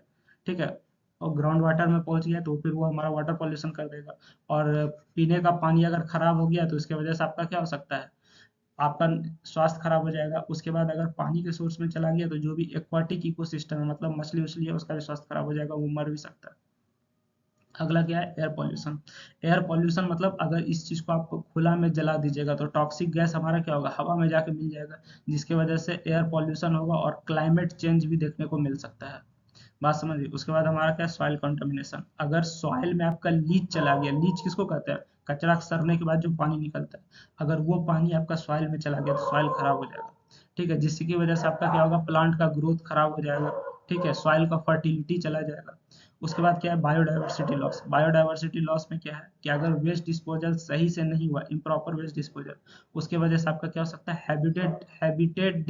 ठीक है, और ग्राउंड वाटर में पहुंच गया तो फिर वो हमारा वाटर पॉल्यूशन कर देगा। और पीने का पानी अगर खराब हो गया तो इसकी वजह से आपका क्या हो सकता है, आपका स्वास्थ्य खराब हो जाएगा। उसके बाद अगर पानी के सोर्स में चला गया तो जो भी एक्वाटिक इकोसिस्टम है, मतलब मछली उछली है, उसका भी स्वास्थ्य खराब हो जाएगा, वो मर भी सकता है। अगला क्या है, एयर पॉल्यूशन। एयर पॉल्यूशन मतलब अगर इस चीज को आप खुला में जला दीजिएगा तो टॉक्सिक गैस हमारा क्या होगा, हवा में जाके मिल जाएगा, जिसकी वजह से एयर पॉल्यूशन होगा और क्लाइमेट चेंज भी देखने को मिल सकता है। बात समझिए। उसके बाद हमारा क्या है, सॉइल कंटामिनेशन, अगर सॉइल में आपका लीच चला गया, लीच किसको कहते हैं, कचरा सड़ने के बाद जो पानी निकलता है, अगर वो पानी आपका सॉइल में चला गया तो सॉइल खराब हो जाएगा। ठीक है, जिसकी वजह से आपका क्या होगा, प्लांट का ग्रोथ खराब हो जाएगा। ठीक है, सॉइल का फर्टिलिटी चला जाएगा। उसके बाद क्या है, बायोडायवर्सिटी लॉस। बायोडायवर्सिटी लॉस में क्या है कि अगर वेस्ट डिस्पोजल सही से नहीं हुआ, इम्प्रॉपर वेस्ट डिस्पोजल, उसके वजह से आपका क्या हो सकता है, हैबिटेट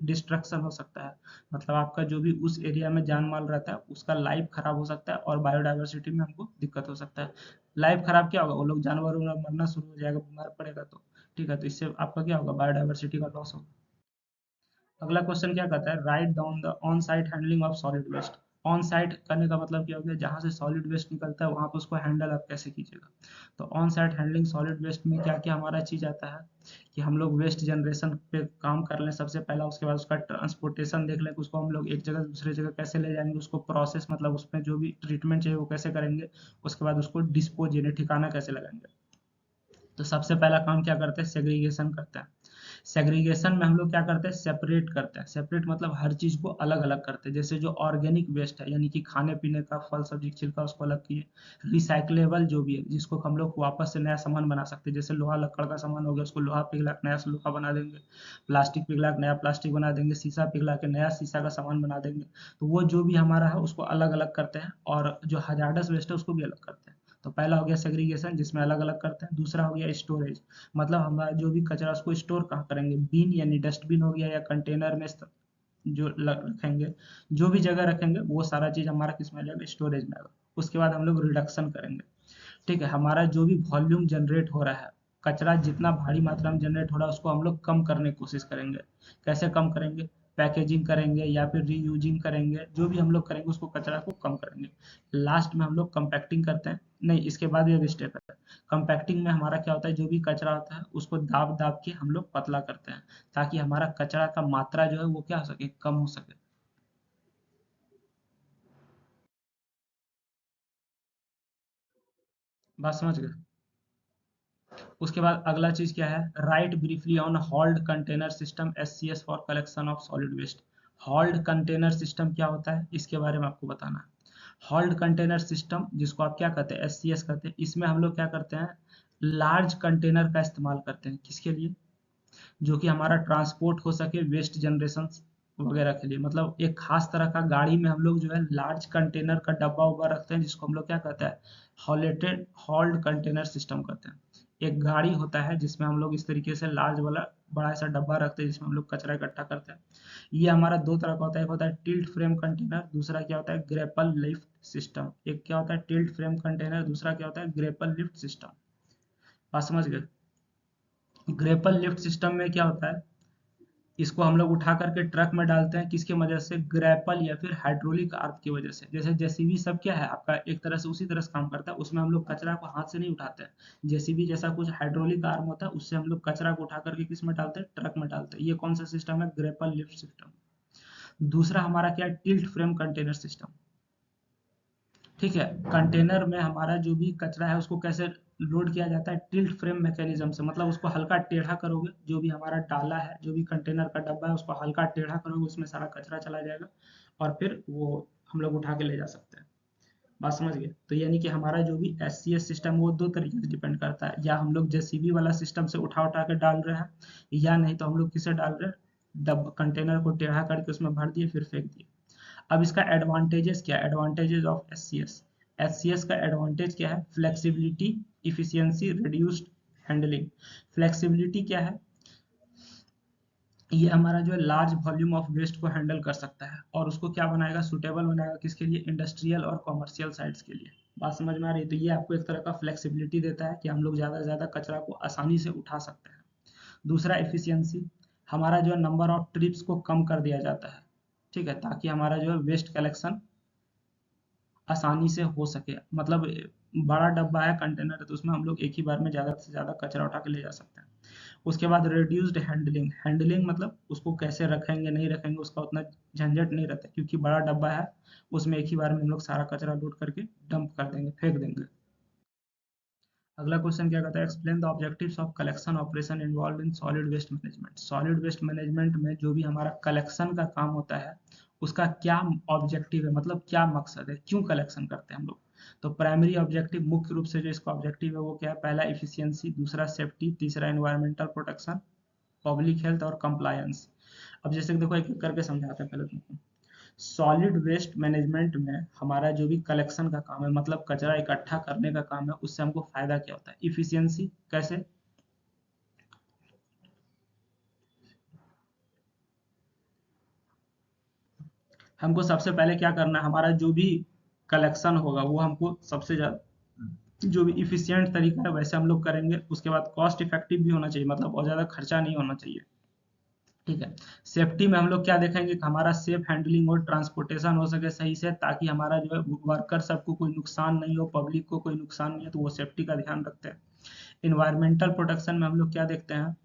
डिस्ट्रक्शन हो सकता है, मतलब आपका जो भी उस एरिया में जान माल रहता है उसका लाइफ खराब हो सकता है, और बायोडायवर्सिटी में हमको दिक्कत हो सकता है। लाइफ खराब क्या होगा, वो लोग जानवर मरना शुरू हो जाएगा, बीमार पड़ेगा तो। ठीक है, तो इससे आपका क्या होगा, बायोडायवर्सिटी का लॉस होगा। अगला क्वेश्चन क्या कहता है, write down the on site handling of solid waste. On site करने का मतलब क्या हो गया, जहां से सॉलिड वेस्ट निकलता है वहां पर उसको हैंडल आप कैसे कीजिएगा। तो on site handling solid waste में क्या क्या हमारा चीज आता है कि हम लोग वेस्ट जनरेशन पे काम कर लें सबसे पहला, उसके बाद उसका ट्रांसपोर्टेशन देख लें कि उसको हम लोग एक जगह से दूसरी जगह कैसे ले जाएंगे, उसको प्रोसेस मतलब उसमें जो भी ट्रीटमेंट चाहिए वो कैसे करेंगे, उसके बाद उसको डिस्पोज यानी ठिकाना कैसे लगाएंगे। तो सबसे पहला काम क्या करते हैं, सेग्रीगेशन करते हैं। सेग्रीगेशन में हम लोग क्या करते हैं, सेपरेट करते हैं। सेपरेट मतलब हर चीज को अलग अलग करते हैं, जैसे जो ऑर्गेनिक वेस्ट है यानी कि खाने पीने का फल सब्जी छिलका उसको अलग किए। रिसाइकलेबल जो भी है जिसको हम लोग वापस से नया सामान बना सकते हैं, जैसे लोहा लक्कड़ का सामान हो गया उसको लोहा पिघला के नया लोहा बना देंगे, प्लास्टिक पिघला के नया प्लास्टिक बना देंगे, शीशा पिघला के नया शीशा का सामान बना देंगे। तो वो जो भी हमारा है उसको अलग अलग करते हैं, और जो हजार्डस वेस्ट है उसको भी अलग करते हैं। तो पहला हो गया सेग्रीगेशन जिसमें अलग अलग करते हैं। दूसरा हो गया स्टोरेज, मतलब हमारा जो भी कचरा उसको स्टोर कहाँ करेंगे, बिन यानी डस्टबिन हो गया या कंटेनर में जो रखेंगे, जो भी जगह रखेंगे वो सारा चीज हमारा किस में आ जाएगा, स्टोरेज में आएगा। उसके बाद हम लोग रिडक्शन करेंगे। ठीक है, हमारा जो भी वॉल्यूम जनरेट हो रहा है, कचरा जितना भारी मात्रा में जनरेट हो रहा है उसको हम लोग कम करने की कोशिश करेंगे। कैसे कम करेंगे, पैकेजिंग करेंगे या फिर रीयूजिंग करेंगे, जो भी हम लोग करेंगे उसको कचरा को कम करेंगे। लास्ट में हम लोग कंपैक्टिंग करते हैं, नहीं इसके बाद ये स्टेप है। कंपैक्टिंग में हमारा क्या होता है, जो भी कचरा होता है उसको दाब दाब के हम लोग पतला करते हैं, ताकि हमारा कचरा का मात्रा जो है वो क्या हो सके, कम हो सके। बात समझ गए। उसके बाद अगला चीज क्या है, write briefly on hauled container system SCS for collection of solid waste. Hauled container system क्या होता है इसके बारे में आपको बताना है। हॉल्ड कंटेनर सिस्टम जिसको आप क्या कहते हैं, एससीएस कहते हैं, इसमें हम लोग क्या करते हैं, लार्ज कंटेनर का इस्तेमाल करते हैं, किसके लिए, जो कि हमारा ट्रांसपोर्ट हो सके वेस्ट जनरेशन वगैरह के लिए। मतलब एक खास तरह का गाड़ी में हम लोग जो है लार्ज कंटेनर का डब्बा उब्बा रखते हैं, जिसको हम लोग क्या कहते हैं, हॉलेटेड हॉल्ड कंटेनर सिस्टम कहते हैं। एक गाड़ी होता है जिसमें हम लोग इस तरीके से लार्ज वाला बड़ा सा डब्बा रखते हैं जिसमें हम लोग कचरा इकट्ठा करते हैं। ये हमारा दो तरह का होता है, एक होता है टिल्ट फ्रेम कंटेनर, दूसरा क्या होता है ग्रेपल लिफ्ट सिस्टम। एक क्या होता है टिल्ट फ्रेम कंटेनर, दूसरा क्या होता है ग्रेपल लिफ्ट सिस्टम। बात समझ गए। ग्रेपल लिफ्ट सिस्टम में क्या होता है, इसको हम लोग उठा करके ट्रक में डालते हैं, किसकी वजह से, ग्रेपल या फिर हाइड्रोलिक आर्म की वजह से। जैसे जेसीबी सब क्या है आपका, एक तरह से उसी तरह से काम करता है, उसमें हम लोग कचरा को हाथ से नहीं उठाते हैं। जेसीबी जैसा कुछ हाइड्रोलिक आर्म होता है, उससे हम लोग कचरा को उठा करके किस में डालते हैं, ट्रक में डालते हैं। ये कौन सा सिस्टम है, ग्रेपल लिफ्ट सिस्टम। दूसरा हमारा क्या है, टिल्ट फ्रेम कंटेनर सिस्टम। ठीक है, कंटेनर में हमारा जो भी कचरा है उसको कैसे लोड किया जाता है, टिल्ट फ्रेम मैकेनिज्म से। मतलब उसको हल्का टेढ़ा करोगे, जो भी हमारा डाला है, जो भी कंटेनर का डब्बा है, उसको हल्का टेढ़ा करोगे, उसमें सारा कचरा चला जाएगा और फिर वो हम लोग उठा के ले जा सकते हैं। बात समझ गए। तो यानी कि हमारा जो भी एससीएस सिस्टम वो दो तरीके से डिपेंड करता है, या हम लोग जेसीबी वाला सिस्टम से उठा उठा के डाल रहे हैं, या नहीं तो हम लोग किसे डाल रहे हैं, डब कंटेनर को टेढ़ा करके उसमें भर दिए फिर फेंक दिए। अब इसका एडवांटेजेस क्या है, एडवांटेजेस ऑफ एससीएस। एससीएस का एडवांटेज क्या है, flexibility, efficiency, reduced handling. Flexibility क्या है, ये हमारा जो है लार्ज वॉल्यूम ऑफ वेस्ट को हैंडल कर सकता है और उसको क्या बनाएगा, सुटेबल बनाएगा किसके लिए, इंडस्ट्रियल और कॉमर्शियल साइट्स के लिए। बात समझ में आ रही है। तो ये आपको एक तरह का फ्लेक्सिबिलिटी देता है कि हम लोग ज़्यादा से ज़्यादा कचरा को आसानी से उठा सकते हैं। दूसरा एफिशिएंसी, हमारा जो है नंबर ऑफ ट्रिप्स को कम कर दिया जाता है। ठीक है, ताकि हमारा जो है वेस्ट कलेक्शन आसानी से हो सके। मतलब बड़ा डब्बा है, कंटेनर है, तो उसमें हम लोग एक ही बार में ज़्यादा से ज़्यादा कचरा उठा के ले जा सकते हैं। उसके बाद रिड्यूस्ड हैंडलिंग। हैंडलिंग मतलब उसको कैसे रखेंगे नहीं रखेंगे उसका उतना झंझट नहीं रहता, क्योंकि बड़ा डब्बा है, उसमें एक ही बार में हम लोग सारा कचरा लोड करके डंप कर देंगे, फेंक देंगे। अगला क्वेश्चन क्या कहता है, explain the objectives of collection operation involve in solid waste management. Solid waste management में जो भी हमारा कलेक्शन का काम होता है उसका क्या ऑब्जेक्टिव है, मतलब क्या मकसद है, क्यों कलेक्शन करते हैं हम लोग। तो प्राइमरी ऑब्जेक्टिव, मुख्य रूप से जो इसका ऑब्जेक्टिव है वो क्या है, पहला इफिशियंसी, दूसरा सेफ्टी, तीसरा एनवायरमेंटल प्रोटेक्शन, पब्लिक हेल्थ और कंप्लायंस। अब जैसे कि देखो एक एक करके समझाते हैं पहले तुमको। सॉलिड वेस्ट मैनेजमेंट में हमारा जो भी कलेक्शन का काम है, मतलब कचरा इकट्ठा करने का काम है, उससे हमको फायदा क्या होता है, इफिशियंसी कैसे, हमको सबसे पहले क्या करना है, हमारा जो भी कलेक्शन होगा वो हमको सबसे ज्यादा जो भी इफिशियंट तरीका है वैसे हम लोग करेंगे। उसके बाद कॉस्ट इफेक्टिव भी होना चाहिए, मतलब बहुत ज्यादा खर्चा नहीं होना चाहिए। ठीक है। सेफ्टी में हम लोग क्या देखेंगे कि हमारा सेफ हैंडलिंग और ट्रांसपोर्टेशन हो सके सही से, ताकि हमारा जो है वर्कर सबको कोई नुकसान नहीं हो, पब्लिक को कोई नुकसान नहीं है, तो वो सेफ्टी का ध्यान रखते हैं। इन्वायरमेंटल प्रोटेक्शन में हम लोग क्या देखते हैं,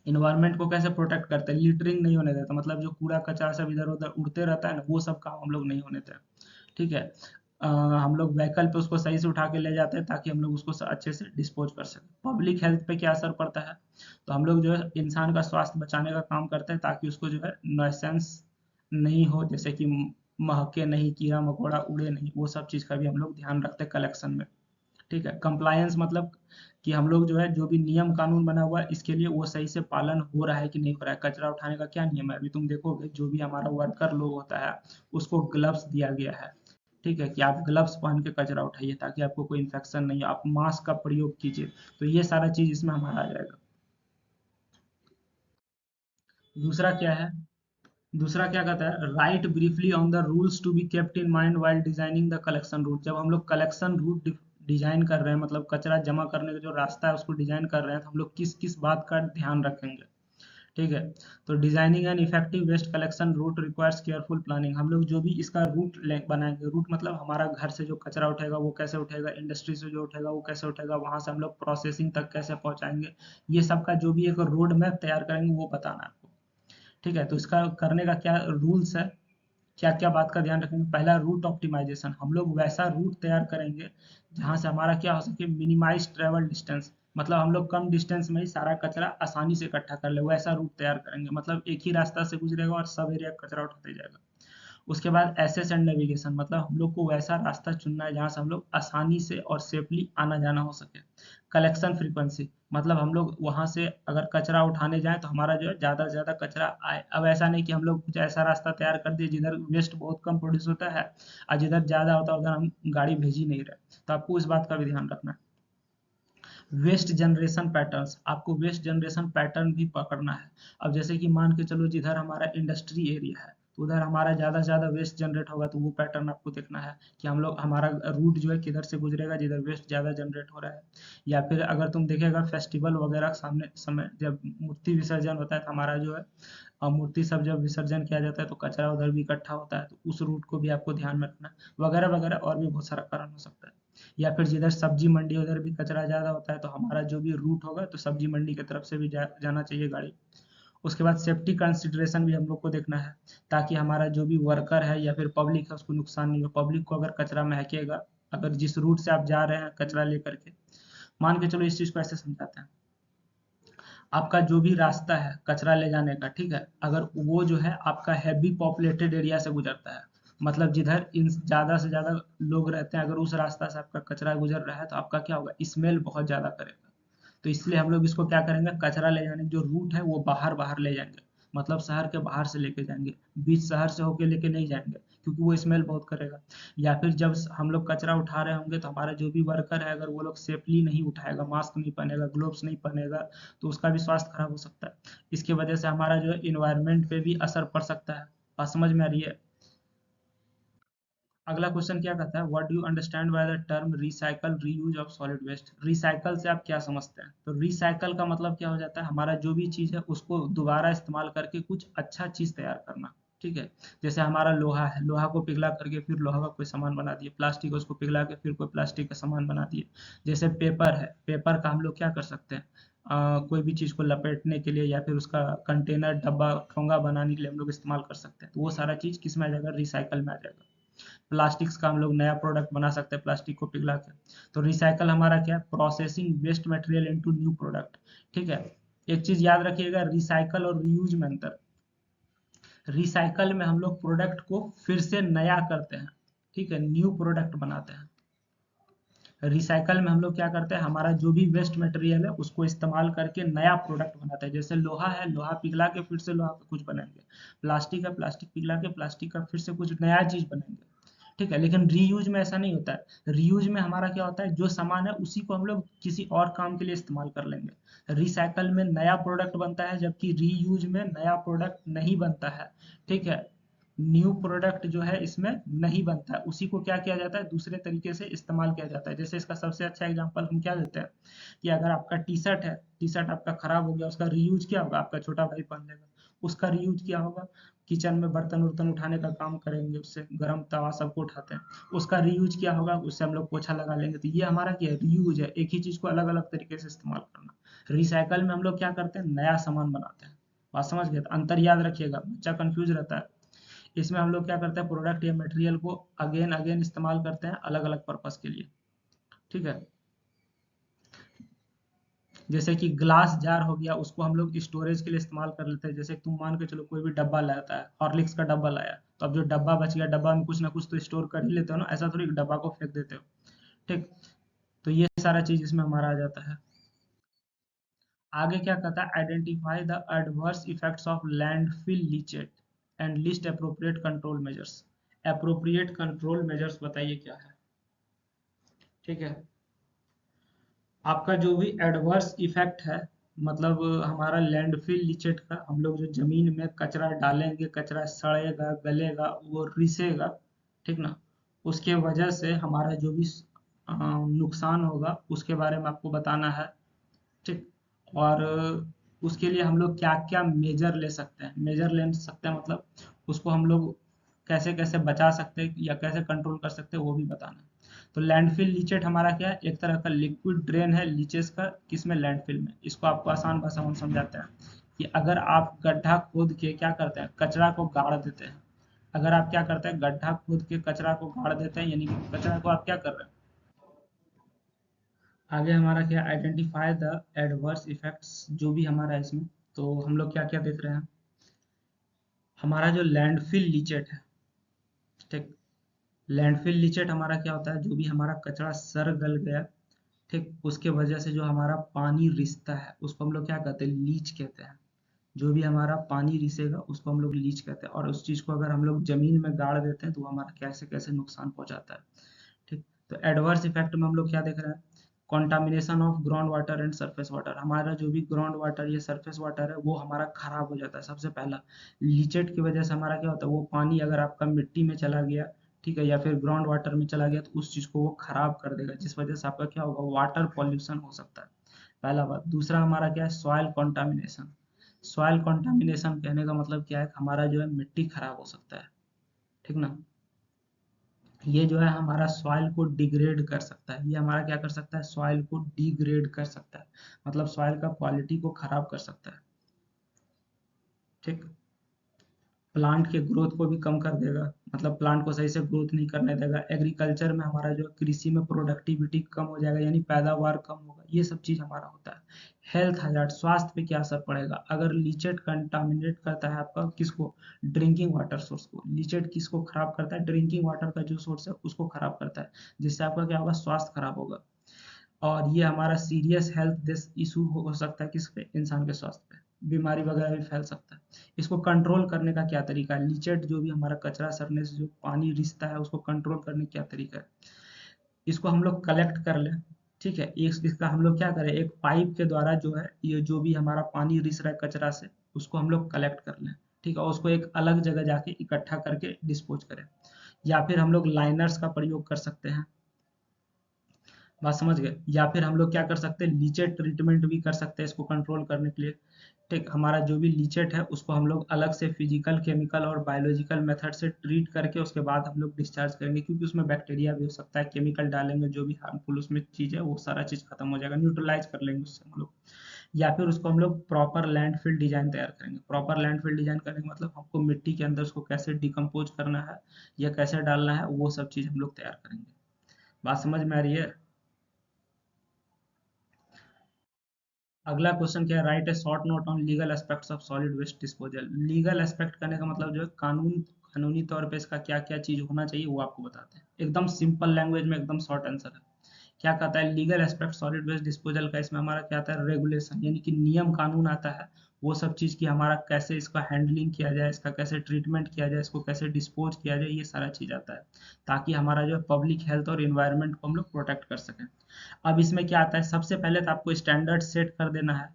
इन्वायरमेंट को कैसे प्रोटेक्ट करते हैं, लिटरिंग नहीं होने देते, मतलब जो कूड़ा कचरा सब इधर उधर उड़ते रहता है ना, वो सब काम हम लोग नहीं होने देते। ठीक है। हम लोग व्हीकल पे उसको सही से उठा के ले जाते हैं ताकि हम लोग उसको अच्छे से डिस्पोज कर सकें। पब्लिक हेल्थ पे क्या असर पड़ता है, तो हम लोग जो है इंसान का स्वास्थ्य बचाने का काम करते हैं, ताकि उसको जो है नॉइसेंस नहीं हो, जैसे कि महके नहीं, कीड़ा मकोड़ा उड़े नहीं, वो सब चीज़ का भी हम लोग ध्यान रखते हैं कलेक्शन में। ठीक है। कंप्लायंस मतलब कि हम लोग जो है जो भी नियम कानून बना हुआ है इसके लिए वो सही से पालन हो रहा है कि नहीं हो रहा है। कचरा उठाने का क्या नियम है, अभी तुम देखोगे जो भी हमारा वर्कर लोग होता है उसको ग्लव्स दिया गया है। ठीक है, कि आप ग्लव्स पहन के कचरा उठाइए ताकि आपको कोई इन्फेक्शन नहीं हो, आप मास्क का प्रयोग कीजिए। तो ये सारा चीज इसमें हमारा आ जाएगा। दूसरा क्या है, दूसरा क्या कहता है, write briefly on the rules to be kept in mind while designing the collection route. जब हम लोग कलेक्शन रूट डिजाइन कर रहे हैं, मतलब कचरा जमा करने का जो रास्ता है उसको डिजाइन कर रहे हैं, तो हम लोग किस किस बात का ध्यान रखेंगे। ठीक है। तो designing an effective waste collection route requires careful planning. हम लोग जो भी इसका रूट बनाएंगे, रूट मतलब हमारा घर से जो कचरा उठेगा वो कैसे उठेगा, इंडस्ट्री से जो उठेगा वो कैसे उठेगा, वहां से हम लोग प्रोसेसिंग तक कैसे पहुंचाएंगे, ये सब का जो भी एक रोड मैप तैयार करेंगे वो बताना है आपको। ठीक है। तो इसका करने का क्या रूल्स है, क्या क्या बात का ध्यान रखेंगे। पहला, रूट ऑप्टिमाइजेशन, हम लोग वैसा रूट तैयार करेंगे जहां से हमारा क्या हो सके, मिनिमाइज ट्रेवल डिस्टेंस, मतलब हम लोग कम डिस्टेंस में ही सारा कचरा आसानी से इकट्ठा कर ले, वैसा रूट तैयार करेंगे। मतलब एक ही रास्ता से गुजरेगा और सब एरिया कचरा उठाते जाएगा। उसके बाद एसेस एंड नेविगेशन, मतलब हम लोग को वैसा रास्ता चुनना है जहां से हम लोग आसानी से और सेफली आना जाना हो सके। कलेक्शन फ्रीक्वेंसी, मतलब हम लोग वहां से अगर कचरा उठाने जाएं तो हमारा जो है ज्यादा से ज्यादा कचरा आए। अब ऐसा नहीं कि हम लोग कुछ ऐसा रास्ता तैयार कर दिए जिधर वेस्ट बहुत कम प्रोड्यूस होता है और जिधर ज्यादा होता है उधर हम गाड़ी भेज ही नहीं रहे। तो आपको इस बात का भी ध्यान रखना है। वेस्ट जनरेशन पैटर्न्स, आपको वेस्ट जनरेशन पैटर्न भी पकड़ना है। अब जैसे कि मान के चलो जिधर हमारा इंडस्ट्री एरिया है तो उधर हमारा ज़्यादा से ज़्यादा वेस्ट जनरेट होगा, तो वो पैटर्न आपको देखना है कि हम लोग हमारा रूट जो है किधर से गुजरेगा जिधर वेस्ट ज़्यादा जनरेट हो रहा है। या फिर अगर तुम देखेगा फेस्टिवल वगैरह सामने समय जब मूर्ति विसर्जन होता है तो हमारा जो है मूर्ति सब जब विसर्जन किया जाता है तो कचरा उधर भी इकट्ठा होता है, तो उस रूट को भी आपको ध्यान में रखना है। वगैरह वगैरह और भी बहुत सारा कारण हो सकता है। या फिर जिधर सब्जी मंडी उधर भी कचरा ज़्यादा होता है तो हमारा जो भी रूट होगा तो सब्जी मंडी की तरफ से भी जाना चाहिए गाड़ी। उसके बाद सेफ्टी कंसिडरेशन भी हम लोग को देखना है ताकि हमारा जो भी वर्कर है या फिर पब्लिक है उसको नुकसान नहीं हो। पब्लिक को अगर कचरा महकेगा, अगर जिस रूट से आप जा रहे हैं कचरा लेकर के, मान के चलो इस चीज़ को ऐसे समझाते हैं। आपका जो भी रास्ता है कचरा ले जाने का, ठीक है, अगर वो जो है आपका हैवी पॉपुलेटेड एरिया से गुजरता है, मतलब जिधर इन ज़्यादा से ज़्यादा लोग रहते हैं, अगर उस रास्ता से आपका कचरा गुजर रहा है तो आपका क्या होगा, स्मेल बहुत ज़्यादा करेगा। तो इसलिए हम लोग इसको क्या करेंगे, कचरा ले जाने की जो रूट है वो बाहर बाहर ले जाएंगे, मतलब शहर के बाहर से लेके जाएंगे, बीच शहर से होके लेके नहीं जाएंगे क्योंकि वो स्मेल बहुत करेगा। या फिर जब हम लोग कचरा उठा रहे होंगे तो हमारा जो भी वर्कर है अगर वो लोग सेफली नहीं उठाएगा, मास्क नहीं पहनेगा, ग्लोव्स नहीं पहनेगा, तो उसका भी स्वास्थ्य खराब हो सकता है। इसकी वजह से हमारा जो है इन्वायरमेंट पे भी असर पड़ सकता है। बात समझ में आ रही है? अगला क्वेश्चन क्या कहता है, what do you understand by the term recycle reuse of solid waste. Recycle से आप क्या समझते हैं? तो रिसाइकल का मतलब क्या हो जाता है, हमारा जो भी चीज़ है उसको दोबारा इस्तेमाल करके कुछ अच्छा चीज़ तैयार करना। ठीक है, जैसे हमारा लोहा है, लोहा को पिघला करके फिर लोहा का कोई सामान बना दिए, प्लास्टिक है उसको पिघला के फिर कोई प्लास्टिक का सामान बना दिए। जैसे पेपर है, पेपर का हम लोग क्या कर सकते हैं, कोई भी चीज़ को लपेटने के लिए या फिर उसका कंटेनर डब्बा ठोंगा बनाने के लिए हम लोग इस्तेमाल कर सकते हैं। तो वो सारा चीज़ किस में आ जाएगा, रिसाइकल में आ जाएगा। प्लास्टिक्स का हम लोग नया प्रोडक्ट बना सकते हैं प्लास्टिक को पिघला के। तो रिसाइकल हमारा क्या है, processing waste material into new product. ठीक है, एक चीज याद रखिएगा, रिसाइकल और रीयूज में अंतर। रिसाइकल में हम लोग प्रोडक्ट को फिर से नया करते हैं, ठीक है, न्यू प्रोडक्ट बनाते हैं। रिसाइकल में हम लोग क्या करते हैं, हमारा जो भी वेस्ट मटेरियल है उसको इस्तेमाल करके नया प्रोडक्ट बनाते हैं। जैसे लोहा है, लोहा पिघला के फिर से लोहा का कुछ बनाएंगे। प्लास्टिक है, प्लास्टिक पिघला के प्लास्टिक का फिर से कुछ नया चीज बनाएंगे। ठीक है, लेकिन रीयूज में ऐसा नहीं होता है। रीयूज में हमारा क्या होता है, जो सामान है उसी को हम लोग किसी और काम के लिए इस्तेमाल कर लेंगे। रिसाइकल में नया प्रोडक्ट बनता है जबकि रीयूज में नया प्रोडक्ट नहीं बनता है। ठीक है, न्यू प्रोडक्ट जो है इसमें नहीं बनता है, उसी को क्या किया जाता है, दूसरे तरीके से इस्तेमाल किया जाता है। जैसे इसका सबसे अच्छा एग्जांपल हम क्या देते हैं कि अगर आपका टी शर्ट है, टी शर्ट आपका खराब हो गया, उसका रीयूज क्या होगा, आपका छोटा भाई पहन लेगा। उसका रीयूज क्या होगा, किचन में बर्तन उर्तन उठाने का काम करेंगे, उससे गरम तवा सबको उठाते हैं, उसका रीयूज क्या होगा, उससे हम लोग पोछा लगा लेंगे। तो ये हमारा क्या है, रीयूज है, एक ही चीज को अलग अलग तरीके से इस्तेमाल करना। रिसाइकल में हम लोग क्या करते हैं, नया सामान बनाते हैं। बात समझ गए? तो अंतर याद रखिएगा, बच्चा कंफ्यूज रहता है। इसमें हम लोग क्या करते हैं, प्रोडक्ट या मटेरियल को अगेन अगेन इस्तेमाल करते हैं अलग अलग पर्पस के लिए। ठीक है, जैसे कि ग्लास जार हो गया, उसको हम लोग स्टोरेज के लिए इस्तेमाल कर लेते हैं। जैसे तुम मान के चलो कोई भी डब्बा लाता है, हॉर्लिक्स का डब्बा लाया, तो अब जो डब्बा बच गया, डब्बा में कुछ ना कुछ तो स्टोर कर ही लेते हो ना, ऐसा थोड़ी डब्बा को फेंक देते हो। ठीक, तो ये सारा चीज इसमें हमारा आ जाता है। आगे क्या कहता है, identify the adverse effects of landfill leachate and list appropriate control measures. Appropriate control measures बताइए क्या है। ठीक है, आपका जो भी एडवर्स इफेक्ट है, मतलब हमारा लैंडफिल लीचेट का, हम लोग जो जमीन में कचरा डालेंगे, कचरा सड़ेगा गलेगा वो रिसेगा, ठीक ना, उसके वजह से हमारा जो भी नुकसान होगा उसके बारे में आपको बताना है। ठीक, और उसके लिए हम लोग क्या क्या मेजर ले सकते हैं, मेजर ले सकते हैं मतलब उसको हम लोग कैसे कैसे बचा सकते हैं या कैसे कंट्रोल कर सकते हैं वो भी बताना है। तो लैंडफिल लीचेट हमारा क्या है, एक तरह का लिक्विड ड्रेन है लीचेस का, किसमें, लैंडफिल में। इसको आपको आसान भाषा में समझाते हैं कि अगर आप गड्ढा खोद के क्या करते हैं, कचरा को गाड़ देते हैं। अगर आप क्या करते हैं, गड्ढा खोद के कचरा को गाड़ देते हैं, यानी कि कचरा को आप क्या कर रहे हैं। आगे हमारा क्या, आइडेंटिफाई द एडवर्स इफेक्ट्स, जो भी हमारा है इसमें। तो हम लोग क्या क्या देख रहे हैं, हमारा जो लैंडफिल लीचेट है, ठीक, लैंडफिल लीचेट हमारा क्या होता है, जो भी हमारा कचरा सड़ गल गया ठीक, उसके वजह से जो हमारा पानी रिसता है उसको हम लोग क्या कहते हैं, लीच कहते हैं। जो भी हमारा पानी रिसेगा उसको हम लोग लीच कहते हैं, और उस चीज को अगर हम लोग जमीन में गाड़ देते हैं तो वो हमारा कैसे कैसे नुकसान पहुंचाता है। ठीक, तो एडवर्स इफेक्ट में हम लोग क्या देख रहे हैं, contamination of ground water and surface water. हमारा जो भी ग्राउंड वाटर या सरफेस वाटर है वो हमारा खराब हो जाता है सबसे पहला। लीचेट की वजह से हमारा क्या होता है, वो पानी अगर आपका मिट्टी में चला गया, ठीक है, या फिर ग्राउंड वाटर में चला गया तो उस चीज को वो खराब कर देगा, जिस वजह से आपका क्या होगा, वाटर पॉल्यूशन हो सकता है। पहला बात। दूसरा हमारा क्या है, सॉइल कॉन्टामिनेशन। सॉइल कॉन्टामिनेशन कहने का मतलब क्या है, हमारा जो है मिट्टी खराब हो सकता है। ठीक ना, ये जो है हमारा सॉइल को डिग्रेड कर सकता है, ये हमारा क्या कर सकता है, सॉइल को डिग्रेड कर सकता है, मतलब सॉइल का क्वालिटी को खराब कर सकता है। ठीक, प्लांट के ग्रोथ को भी कम कर देगा, मतलब प्लांट को सही से ग्रोथ नहीं करने देगा। एग्रीकल्चर में हमारा जो कृषि में प्रोडक्टिविटी कम हो जाएगा, यानी पैदावार कम होगा, ये सब चीज हमारा होता है। हेल्थ hazard, स्वास्थ्य पे क्या असर पड़ेगा अगर लीचेट कंटामिनेट करता है आपका किसको, ड्रिंकिंग वाटर सोर्स को। लीचेट किसको खराब करता है, ड्रिंकिंग वाटर का जो सोर्स है उसको खराब करता है, जिससे आपका क्या होगा, स्वास्थ्य खराब होगा। और ये हमारा सीरियस हेल्थ इशू हो सकता है किस पे, इंसान के स्वास्थ्य पे, बीमारी वगैरह भी फैल सकता है। इसको कंट्रोल करने का क्या तरीका है, लीचेट जो भी हमारा कचरा सड़ने से जो पानी रिसता है उसको कंट्रोल करने का क्या तरीका है, इसको हम लोग कलेक्ट कर लें। ठीक है, इसका हम लोग क्या करें, एक पाइप के द्वारा जो है ये जो भी हमारा पानी रिस रहा है कचरा से, उसको हम लोग कलेक्ट कर लें। ठीक है, और उसको एक अलग जगह जाके इकट्ठा करके डिस्पोज करें। या फिर हम लोग लाइनर्स का प्रयोग कर सकते हैं, बात समझ गए। या फिर हम लोग क्या कर सकते हैं, लीचेट ट्रीटमेंट भी कर सकते हैं इसको कंट्रोल करने के लिए। ठीक, हमारा जो भी लीचेट है उसको हम लोग अलग से फिजिकल, केमिकल और बायोलॉजिकल मेथड से ट्रीट करके उसके बाद हम लोग डिस्चार्ज करेंगे, क्योंकि उसमें बैक्टीरिया भी हो सकता है। केमिकल डालेंगे, जो भी हार्मफुल उसमें चीज़ है वो सारा चीज़ खत्म हो जाएगा, न्यूट्रलाइज कर लेंगे उससे हम लोग। या फिर उसको हम लोग प्रॉपर लैंडफिल डिजाइन तैयार करेंगे। प्रॉपर लैंडफिल डिजाइन करने का मतलब हमको मिट्टी के अंदर उसको कैसे डिकम्पोज करना है या कैसे डालना है, वो सब चीज़ हम लोग तैयार करेंगे। बात समझ में आ रही है। अगला क्वेश्चन क्या है, write a short note on legal aspects of solid waste disposal. Legal aspect करने का मतलब जो है कानूनी तौर पे इसका क्या क्या चीज होना चाहिए वो आपको बताते हैं, एकदम सिंपल लैंग्वेज में, एकदम शॉर्ट आंसर है। क्या कहता है, legal aspect solid waste disposal का, इसमें हमारा क्या आता है, रेगुलेशन, यानी कि नियम कानून आता है। वो सब चीज की हमारा कैसे इसका हैंडलिंग किया जाए, इसका कैसे ट्रीटमेंट किया जाए, इसको कैसे डिस्पोज किया जाए, ये सारा चीज आता है, ताकि हमारा जो है पब्लिक हेल्थ और इन्वायरमेंट को हम लोग प्रोटेक्ट कर सकें। अब इसमें क्या आता है, सबसे पहले तो आपको स्टैंडर्ड सेट कर देना है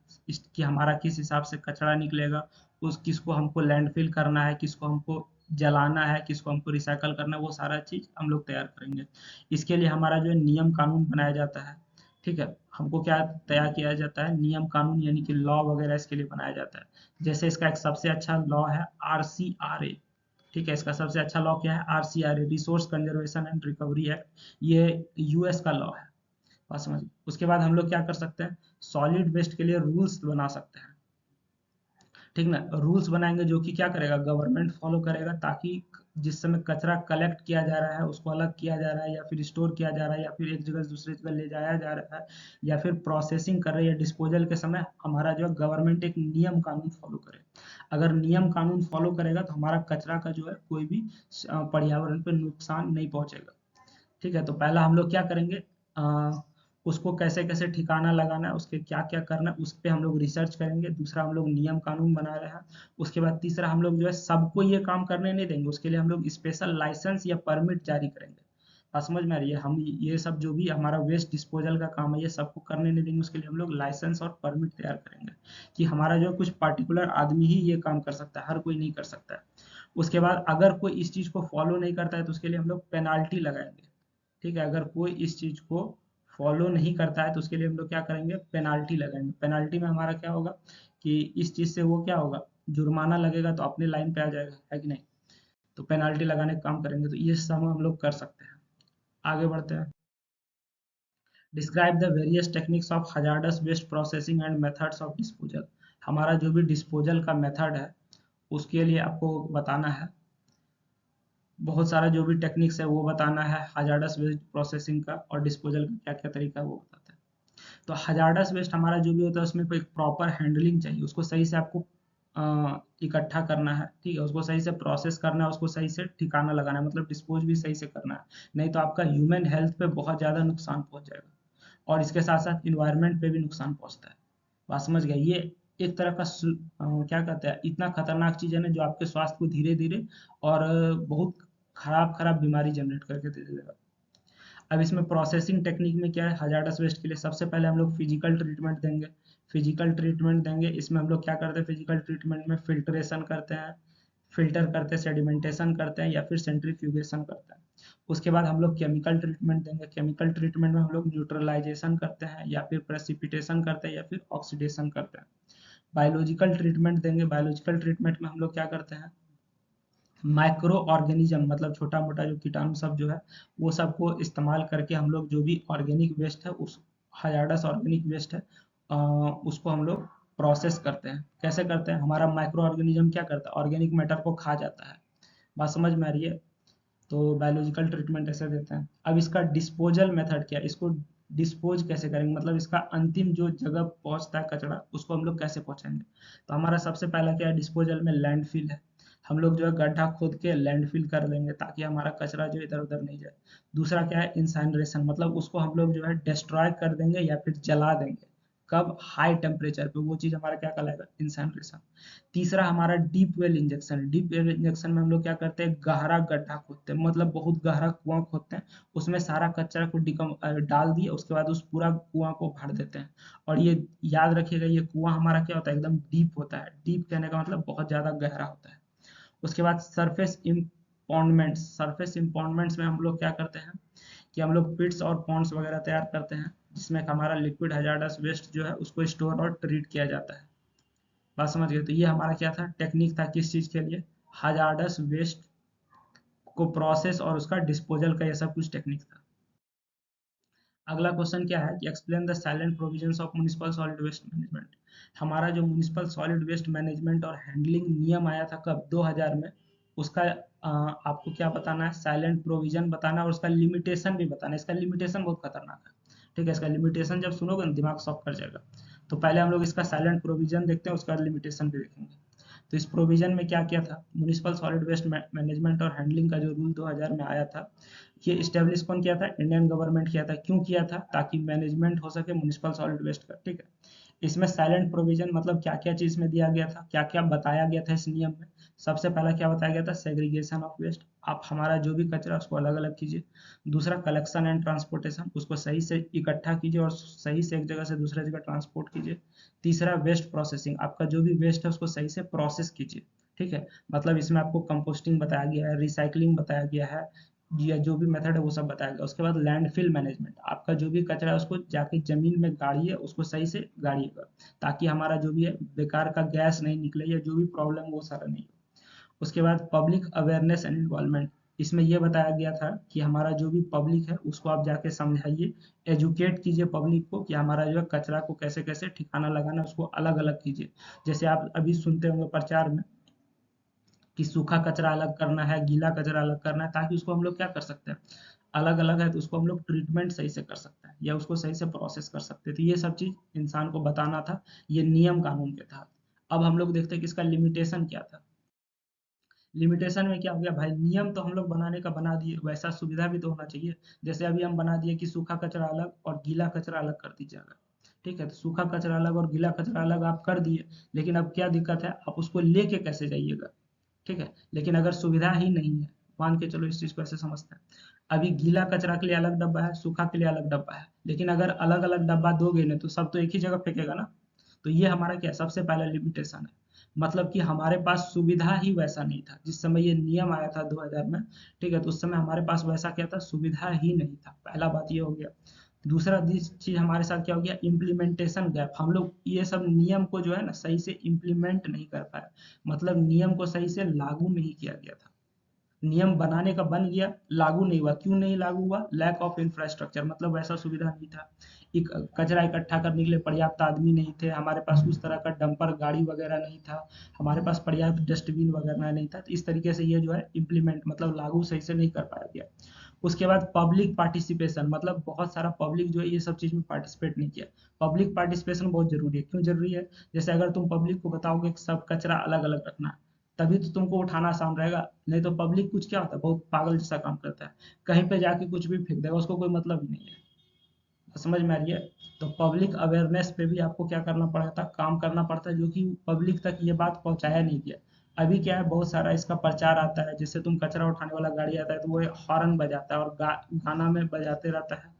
कि हमारा किस हिसाब से कचरा निकलेगा, उस किसको हमको लैंडफिल करना है, किसको हमको जलाना है, किसको हमको रिसाइकल करना है, वो सारा चीज हम लोग तैयार करेंगे। इसके लिए हमारा जो है नियम कानून बनाया जाता है। ठीक है, हमको क्या तैयार किया जाता है, नियम कानून, यानी कि लॉ वगैरह इसके लिए बनाया जाता है। जैसे इसका एक सबसे अच्छा लॉ है RCRA। ठीक है, इसका सबसे अच्छा लॉ क्या है, RCRA, resource conservation and recovery act. ये US का लॉ है। बात समझ। उसके बाद हम लोग क्या कर सकते हैं, सॉलिड वेस्ट के लिए रूल्स बना सकते हैं। ठीक ना, रूल्स बनाएंगे जो कि क्या करेगा, गवर्नमेंट फॉलो करेगा, ताकि जिस समय कचरा कलेक्ट किया जा रहा है उसको अलग किया जा रहा है, या फिर स्टोर किया जा रहा है, या फिर एक जगह से दूसरी जगह ले जाया जा रहा है, या फिर प्रोसेसिंग कर रही है, डिस्पोजल के समय हमारा जो है गवर्नमेंट एक नियम कानून फॉलो करे। अगर नियम कानून फॉलो करेगा तो हमारा कचरा का जो है कोई भी पर्यावरण पे नुकसान नहीं पहुंचेगा। ठीक है, तो पहला हम लोग क्या करेंगे, उसको कैसे कैसे ठिकाना लगाना है, उसके क्या क्या करना है, उस पर हम लोग रिसर्च करेंगे। दूसरा, हम लोग नियम कानून बना रहे हैं। उसके बाद तीसरा, हम लोग जो है सबको ये काम करने नहीं देंगे, उसके लिए हम लोग स्पेशल लाइसेंस या परमिट जारी करेंगे। बात समझ में आ रही है, हम ये सब जो भी हमारा वेस्ट डिस्पोजल का काम है ये सबको करने नहीं देंगे, उसके लिए हम लोग लाइसेंस और परमिट तैयार करेंगे, कि हमारा जो कुछ पार्टिकुलर आदमी ही ये काम कर सकता है, हर कोई नहीं कर सकता है। उसके बाद अगर कोई इस चीज को फॉलो नहीं करता है तो उसके लिए हम लोग पेनाल्टी लगाएंगे। ठीक है, अगर कोई इस चीज को फॉलो नहीं करता है तो उसके लिए हम लोग क्या करेंगे, पेनाल्टी लगाएंगे। पेनाल्टी में हमारा क्या होगा कि इस चीज से वो क्या होगा, जुर्माना लगेगा तो अपने लाइन पे आ जाएगा, है कि नहीं। तो पेनाल्टी लगाने का काम करेंगे, तो ये सब हम लोग कर सकते हैं। आगे बढ़ते हैं। Describe the various techniques of hazardous waste processing and methods of disposal. हमारा जो भी डिस्पोजल का मेथड है उसके लिए आपको बताना है, बहुत सारा जो भी टेक्निक्स है वो बताना है, हजार्डस वेस्ट प्रोसेसिंग का और डिस्पोजल का क्या क्या तरीका है वो बताते हैं। तो हजार्डस वेस्ट हमारा जो भी होता है उसमें कोई प्रॉपर हैंडलिंग चाहिए, उसको सही से आपको इकट्ठा करना है। ठीक है, उसको सही से प्रोसेस करना है, उसको सही से ठिकाना लगाना है, मतलब डिस्पोज भी सही से करना है, नहीं तो आपका ह्यूमन हेल्थ पे बहुत ज़्यादा नुकसान पहुंच जाएगा। और इसके साथ साथ इन्वायरमेंट पे भी नुकसान पहुंचता है। बात समझ गए? ये एक तरह का क्या कहते हैं, इतना खतरनाक चीज है ना जो आपके स्वास्थ्य को धीरे धीरे और बहुत खराब खराब बीमारी जनरेट करके दे देगा। अब इसमें प्रोसेसिंग टेक्निक में क्या है, हजार्डस वेस्ट के लिए सबसे पहले हम लोग फिजिकल ट्रीटमेंट देंगे। फिजिकल ट्रीटमेंट देंगे, इसमें हम लोग क्या करते हैं, फिजिकल ट्रीटमेंट में फिल्ट्रेशन करते हैं, फिल्टर करते हैं, सेडिमेंटेशन करते हैं या फिर सेंट्रीफ्यूगेशन करते हैं। उसके बाद हम लोग केमिकल ट्रीटमेंट देंगे। केमिकल ट्रीटमेंट में हम लोग न्यूट्रलाइजेशन करते हैं या फिर प्रेसिपिटेशन करते हैं या फिर ऑक्सीडेशन करते हैं। बायोलॉजिकल ट्रीटमेंट देंगे। बायोलॉजिकल ट्रीटमेंट में हम लोग क्या करते हैं, माइक्रो ऑर्गेनिज्म मतलब छोटा मोटा जो कीटाणु सब जो है वो सबको इस्तेमाल करके हम लोग जो भी ऑर्गेनिक वेस्ट है, उस हजार्डस ऑर्गेनिक वेस्ट है उसको हम लोग प्रोसेस करते हैं। कैसे करते हैं, हमारा माइक्रो ऑर्गेनिज्म क्या करता है, ऑर्गेनिक मैटर को खा जाता है। बात समझ में आ रही है? तो बायोलॉजिकल ट्रीटमेंट ऐसे देते हैं। अब इसका डिस्पोजल मेथड क्या है, इसको डिस्पोज कैसे करेंगे, मतलब इसका अंतिम जो जगह पहुंचता है कचरा उसको हम लोग कैसे पहुंचाएंगे। तो हमारा सबसे पहला क्या है, डिस्पोजल में लैंडफिल है। हम लोग जो है गड्ढा खोद के लैंडफिल कर देंगे ताकि हमारा कचरा जो इधर उधर नहीं जाए। दूसरा क्या है, इंसाइनरेशन, मतलब उसको हम लोग जो है डिस्ट्रॉय कर देंगे या फिर जला देंगे। कब, हाई टेम्परेचर पे, वो चीज हमारा क्या कहलाएगा, इंसाइनरेशन। तीसरा हमारा deep well injection. Deep well injection में हम लोग क्या करते हैं, गहरा गड्ढा खोदते हैं, मतलब बहुत गहरा कुआं खोदते हैं, उसमें सारा कचरा को डाल दिए, उसके बाद उस पूरा कुआं को भर देते हैं। और ये याद रखिएगा, ये कुआं हमारा क्या होता है, एकदम डीप होता है। डीप कहने का मतलब बहुत ज्यादा गहरा होता है। उसके बाद सरफेस इम्पाउंडमेंट्स। सरफेस इम्पाउंडमेंट्स में हम लोग क्या करते हैं कि हम लोग पिट्स और पॉन्ड्स वगैरह तैयार करते हैं, जिसमें हमारा लिक्विड हजार्डस वेस्ट जो है उसको स्टोर और ट्रीट किया जाता है। बात समझ गए? तो ये हमारा क्या था, टेक्निक था, किस चीज के लिए, हजार्डस वेस्ट को प्रोसेस और उसका डिस्पोजल का, ये सब कुछ टेक्निक था। अगला क्वेश्चन क्या है कि explain the salient provisions of municipal solid waste management. हमारा जो म्युनिसिपल सॉलिड वेस्ट मैनेजमेंट और हैंडलिंग नियम आया था कब, 2000 में। उसका आपको क्या बताना है, साइलेंट प्रोविजन बताना है और उसका लिमिटेशन भी बताना है। इसका लिमिटेशन बहुत खतरनाक है, ठीक है। इसका लिमिटेशन जब सुनोगे ना दिमाग शॉक कर जाएगा। तो पहले हम लोग इसका साइलेंट प्रोविजन देखते हैं, उसका लिमिटेशन भी देखेंगे। तो इस प्रोविजन में क्या किया था, म्युनिसिपल सॉलिड वेस्ट मैनेजमेंट और हैंडलिंग का जो रूल 2000 में आया था, ये इस्टेब्लिश कौन किया था, इंडियन गवर्नमेंट किया था। क्यों किया था, ताकि मैनेजमेंट हो सके म्युनिसिपल सॉलिड वेस्ट का, ठीक है। इसमें साइलेंट प्रोविजन मतलब क्या क्या चीज में दिया गया था, क्या क्या बताया गया था इस नियम में। सबसे पहला क्या बताया गया था, सेग्रीगेशन ऑफ वेस्ट। आप हमारा जो भी कचरा उसको अलग अलग कीजिए। दूसरा कलेक्शन एंड ट्रांसपोर्टेशन, उसको सही से इकट्ठा कीजिए और सही से एक जगह से दूसरे जगह ट्रांसपोर्ट कीजिए। तीसरा वेस्ट प्रोसेसिंग, आपका जो भी वेस्ट है उसको सही से प्रोसेस कीजिए, ठीक है। मतलब इसमें आपको कंपोस्टिंग बताया गया है, रिसाइकलिंग बताया गया है, या जो भी मेथड है वो सब बताया गया। उसके बाद लैंडफिल मैनेजमेंट, आपका जो भी कचरा है उसको जाके जमीन में गाड़िए, उसको सही से गाड़िएगा, ताकि हमारा जो भी है बेकार का गैस नहीं निकले या जो भी प्रॉब्लम वो सारा नहीं हो। उसके बाद पब्लिक अवेयरनेस एंड इन्वॉल्वमेंट, इसमें ये बताया गया था कि हमारा जो भी पब्लिक है उसको आप जाके समझाइए, एजुकेट कीजिए पब्लिक को कि हमारा जो है कचरा को कैसे कैसे ठिकाना लगाना है, उसको अलग अलग कीजिए। जैसे आप अभी सुनते होंगे प्रचार में कि सूखा कचरा अलग करना है, गीला कचरा अलग करना है, ताकि उसको हम लोग क्या कर सकते हैं, अलग अलग है तो उसको हम लोग ट्रीटमेंट सही से कर सकते हैं या उसको सही से प्रोसेस कर सकते हैं। तो ये सब चीज इंसान को बताना था, ये नियम कानून के तहत। अब हम लोग देखते हैं कि इसका लिमिटेशन क्या था। लिमिटेशन में क्या हो गया भाई, नियम तो हम लोग बनाने का बना दिए, वैसा सुविधा भी तो होना चाहिए। जैसे अभी हम बना दिए कि सूखा कचरा अलग और गीला कचरा अलग कर दीजिएगा, ठीक है। तो सूखा कचरा अलग और गीला कचरा अलग आप कर दिए, लेकिन अब क्या दिक्कत है, आप उसको लेके कैसे जाइएगा, ठीक है। लेकिन अगर सुविधा ही नहीं है, मान के चलो इस चीज को ऐसे समझते हैं, अभी गीला कचरा के लिए अलग डब्बा है, सूखा के लिए अलग डब्बा है, लेकिन अगर अलग अलग डब्बा दोगे ना तो सब तो एक ही जगह फेंकेगा ना। तो ये हमारा क्या सबसे पहला लिमिटेशन है, मतलब कि हमारे पास सुविधा ही वैसा नहीं था जिस समय ये नियम आया था 2000 में, ठीक है। तो उस समय हमारे पास वैसा क्या था, सुविधा ही नहीं था, पहला बात ये हो गया। दूसरा चीज हमारे साथ क्या हो गया, इम्प्लीमेंटेशन गैप, हम लोग ये सब नियम को जो है ना सही से इम्प्लीमेंट नहीं कर पाए, मतलब नियम को सही से लागू नहीं किया गया था। नियम बनाने का बन गया, लागू नहीं हुआ, क्यों नहीं लागू हुआ, लैक ऑफ इंफ्रास्ट्रक्चर, मतलब वैसा सुविधा नहीं था। एक कचरा इकट्ठा करने के लिए पर्याप्त आदमी नहीं थे, हमारे पास उस तरह का डंपर गाड़ी वगैरह नहीं था, हमारे पास पर्याप्त डस्टबिन वगैरह नहीं था। तो इस तरीके से ये जो है इम्प्लीमेंट मतलब लागू सही से नहीं कर पाया गया। उसके बाद पब्लिक पार्टिसिपेशन, मतलब बहुत सारा पब्लिक जो है ये सब चीज में पार्टिसिपेट नहीं किया। पब्लिक पार्टिसिपेशन बहुत जरूरी है, क्यों जरूरी है, जैसे अगर तुम पब्लिक को बताओगे कि सब कचरा अलग अलग रखना, तभी तो तुमको उठाना आसान रहेगा। नहीं तो पब्लिक कुछ क्या होता है, बहुत पागल जैसा काम करता है, कहीं पे जाके कुछ भी फेंक देगा, उसको कोई मतलब ही नहीं है। समझ में आ रही है? तो पब्लिक अवेयरनेस पे भी आपको क्या करना पड़ता, काम करना पड़ता है, जो कि पब्लिक तक ये बात पहुंचाया नहीं गया। अभी क्या है, बहुत सारा इसका प्रचार आता है, जिससे तुम कचरा उठाने वाला गाड़ी आता है तो वो हॉर्न बजाता है और गाना में बजाते रहता है,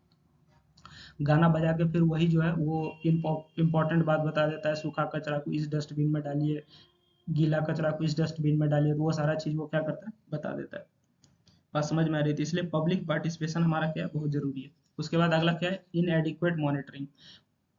गाना बजा के फिर वही जो है वो इम्पोर्टेंट बात बता देता है, सूखा कचरा को इस डस्टबिन में डालिए, गीला कचरा को इस डस्टबिन में डालिए, तो वो सारा चीज वो क्या करता है, बता देता है। बात समझ में आ रही थी? इसलिए पब्लिक पार्टिसिपेशन हमारा क्या है, बहुत जरूरी है। उसके बाद अगला क्या है, इनएडिक्वेट मॉनिटरिंग।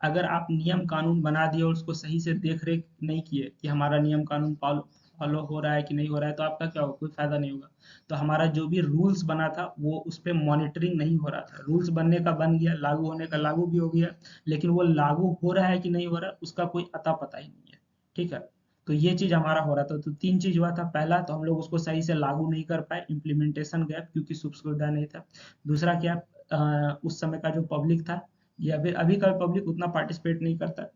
अगर आप नियम कानून बना दिए और उसको सही से देख रेख नहीं किए कि हमारा नियम कानून फॉलो हो रहा है कि नहीं हो रहा है, तो आपका क्या होगा, कोई फायदा नहीं होगा। तो हमारा जो भी रूल्स बना था वो उस पर मॉनिटरिंग नहीं हो रहा था, रूल्स बनने का बन गया, लागू होने का लागू भी हो गया, लेकिन वो लागू हो रहा है कि नहीं हो रहा है उसका कोई अता पता ही नहीं है। ठीक है, तो ये चीज हमारा हो रहा था। तो तीन चीज हुआ था, पहला तो हम लोग उसको सही से लागू नहीं कर पाए, इम्प्लीमेंटेशन गैप, क्योंकि सुख सुविधा नहीं था। दूसरा क्या, उस समय का जो पब्लिक था, ये अभी का पब्लिक उतना पार्टिसिपेट नहीं करता।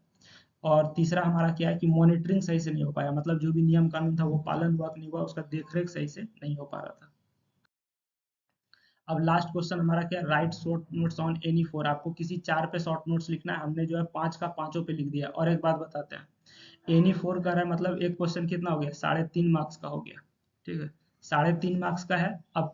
और तीसरा हमारा क्या है कि मॉनिटरिंग सही से नहीं हो पाया, मतलब जो भी नियम कानून था वो पालन हुआ कि नहीं हुआ, उसका देखरेख सही से नहीं हो पा रहा था। अब लास्ट क्वेश्चन हमारा क्या है, right short notes on any four. आपको किसी चार पे शॉर्ट नोट्स लिखना है, हमने जो है पांच का पांचों पे लिख दिया। और एक बात बताते हैं, एनी फोर का है मतलब एक क्वेश्चन कितना हो गया, 3.5 मार्क्स का हो गया। ठीक है, 3.5 मार्क्स का है। अब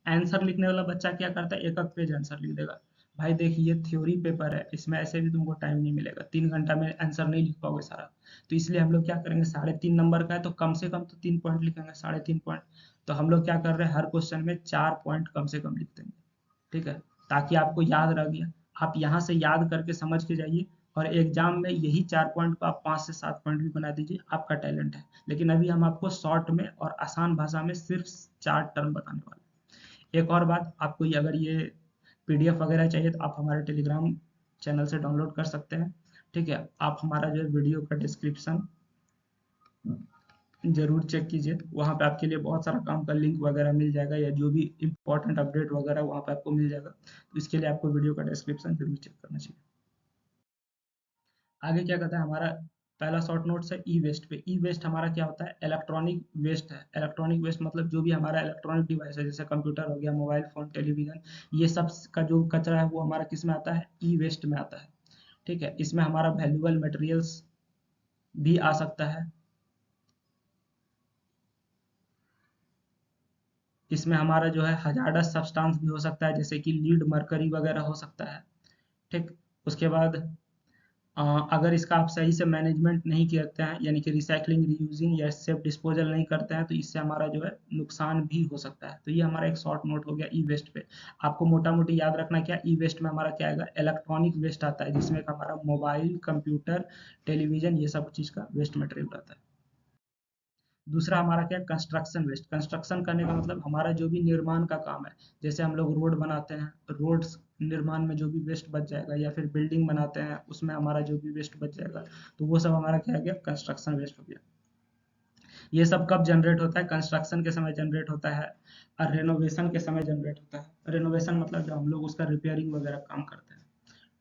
आंसर लिखने वाला बच्चा क्या करता है, एक एक पेज आंसर लिख देगा। भाई देखिए, ये थ्योरी पेपर है, इसमें ऐसे भी तुमको टाइम नहीं मिलेगा, 3 घंटा में आंसर नहीं लिख पाओगे सारा। तो इसलिए हम लोग क्या करेंगे, 3.5 नंबर का है तो कम से कम तो 3 पॉइंट लिखेंगे, 3.5 पॉइंट। तो हम लोग क्या कर रहे हैं, हर क्वेश्चन में 4 पॉइंट कम से कम लिख देंगे। ठीक है, ताकि आपको याद रह गया, आप यहाँ से याद करके समझ के जाइए, और एग्जाम में यही 4 पॉइंट को आप 5 से 7 पॉइंट भी बना दीजिए, आपका टैलेंट है। लेकिन अभी हम आपको शॉर्ट में और आसान भाषा में सिर्फ 4 टर्म बताने वाले हैं। एक और बात, आपको ये अगर ये पीडीएफ वगैरह चाहिए तो आप हमारे टेलीग्राम चैनल से डाउनलोड कर सकते हैं। ठीक है, आप हमारा जो है वीडियो का डिस्क्रिप्शन जरूर चेक कीजिए, वहाँ पे आपके लिए बहुत सारा काम का लिंक वगैरह मिल जाएगा, या जो भी इंपॉर्टेंट अपडेट वगैरह वहाँ पे आपको मिल जाएगा। तो इसके लिए आपको वीडियो का डिस्क्रिप्शन जरूर चेक करना चाहिए। आगे क्या कहता है हमारा, पहला शॉर्ट नोट्स है ई वेस्ट पे। ई वेस्ट हमारा क्या होता है, इलेक्ट्रॉनिक वेस्ट है। इलेक्ट्रॉनिक वेस्ट मतलब जो भी हमारा इलेक्ट्रॉनिक डिवाइस है, जैसे कंप्यूटर हो गया, मोबाइल फोन, टेलीविजन, ये सब का जो कचरा है वो हमारा किस में आता है, ई वेस्ट में आता है। ठीक है, इसमें हमारा वैल्यूएबल मटेरियल्स भी आ सकता है, इसमें हमारा जो है हजार्डस सब्सटेंस भी हो सकता है, जैसे कि लीड, मरकरी वगैरह हो सकता है। ठीक, उसके बाद अगर इसका आप सही से मैनेजमेंट नहीं करते हैं, यानी कि रिसाइकलिंग, रीयूजिंग या सेफ डिस्पोजल नहीं करते हैं, तो इससे हमारा जो है नुकसान भी हो सकता है। तो ये हमारा एक शॉर्ट नोट हो गया ई वेस्ट पे। आपको मोटा मोटी याद रखना क्या, ई वेस्ट में हमारा क्या आएगा, इलेक्ट्रॉनिक वेस्ट आता है, जिसमें हमारा मोबाइल, कंप्यूटर, टेलीविजन, ये सब चीज़ का वेस्ट मटेरियल रहता है। दूसरा हमारा क्या है, कंस्ट्रक्शन वेस्ट। कंस्ट्रक्शन करने का मतलब हमारा जो भी निर्माण का काम है, जैसे हम लोग रोड बनाते हैं, रोड्स निर्माण में जो भी वेस्ट बच जाएगा, या फिर बिल्डिंग बनाते हैं उसमें हमारा जो भी वेस्ट बच जाएगा, तो वो सब हमारा क्या हो गया, कंस्ट्रक्शन वेस्ट हो गया। ये सब कब जनरेट होता है, कंस्ट्रक्शन के समय जनरेट होता है, और रेनोवेशन के समय जनरेट होता है। रेनोवेशन मतलब जब हम लोग उसका रिपेयरिंग वगैरह काम करते हैं।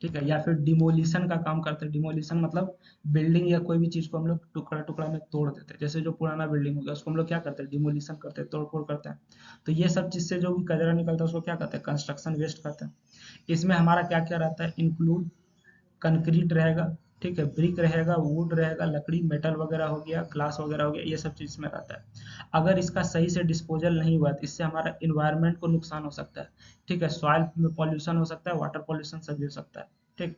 ठीक है, या फिर डिमोलिशन का काम करते हैं। डिमोलिशन मतलब बिल्डिंग या कोई भी चीज को हम लोग टुकड़ा टुकड़ा में तोड़ देते हैं, जैसे जो पुराना बिल्डिंग हो गया उसको हम लोग क्या करते हैं, डिमोलिशन करते हैं, तोड़ फोड़ करते हैं। तो ये सब चीज से जो भी कचरा निकलता है उसको क्या कहते हैं, कंस्ट्रक्शन वेस्ट कहते हैं। इसमें हमारा क्या क्या रहता है, इंक्लूड कंक्रीट रहेगा, ठीक है, ब्रिक रहेगा, वुड रहेगा, लकड़ी, मेटल वगैरह हो गया, ग्लास वगैरह हो गया, ये सब चीज में रहता है। अगर इसका सही से डिस्पोजल नहीं हुआ तो इससे हमारा इन्वायरमेंट को नुकसान हो सकता है। ठीक है, सॉइल में पॉल्यूशन हो सकता है, वाटर पॉल्यूशन सभी हो सकता है। ठीक,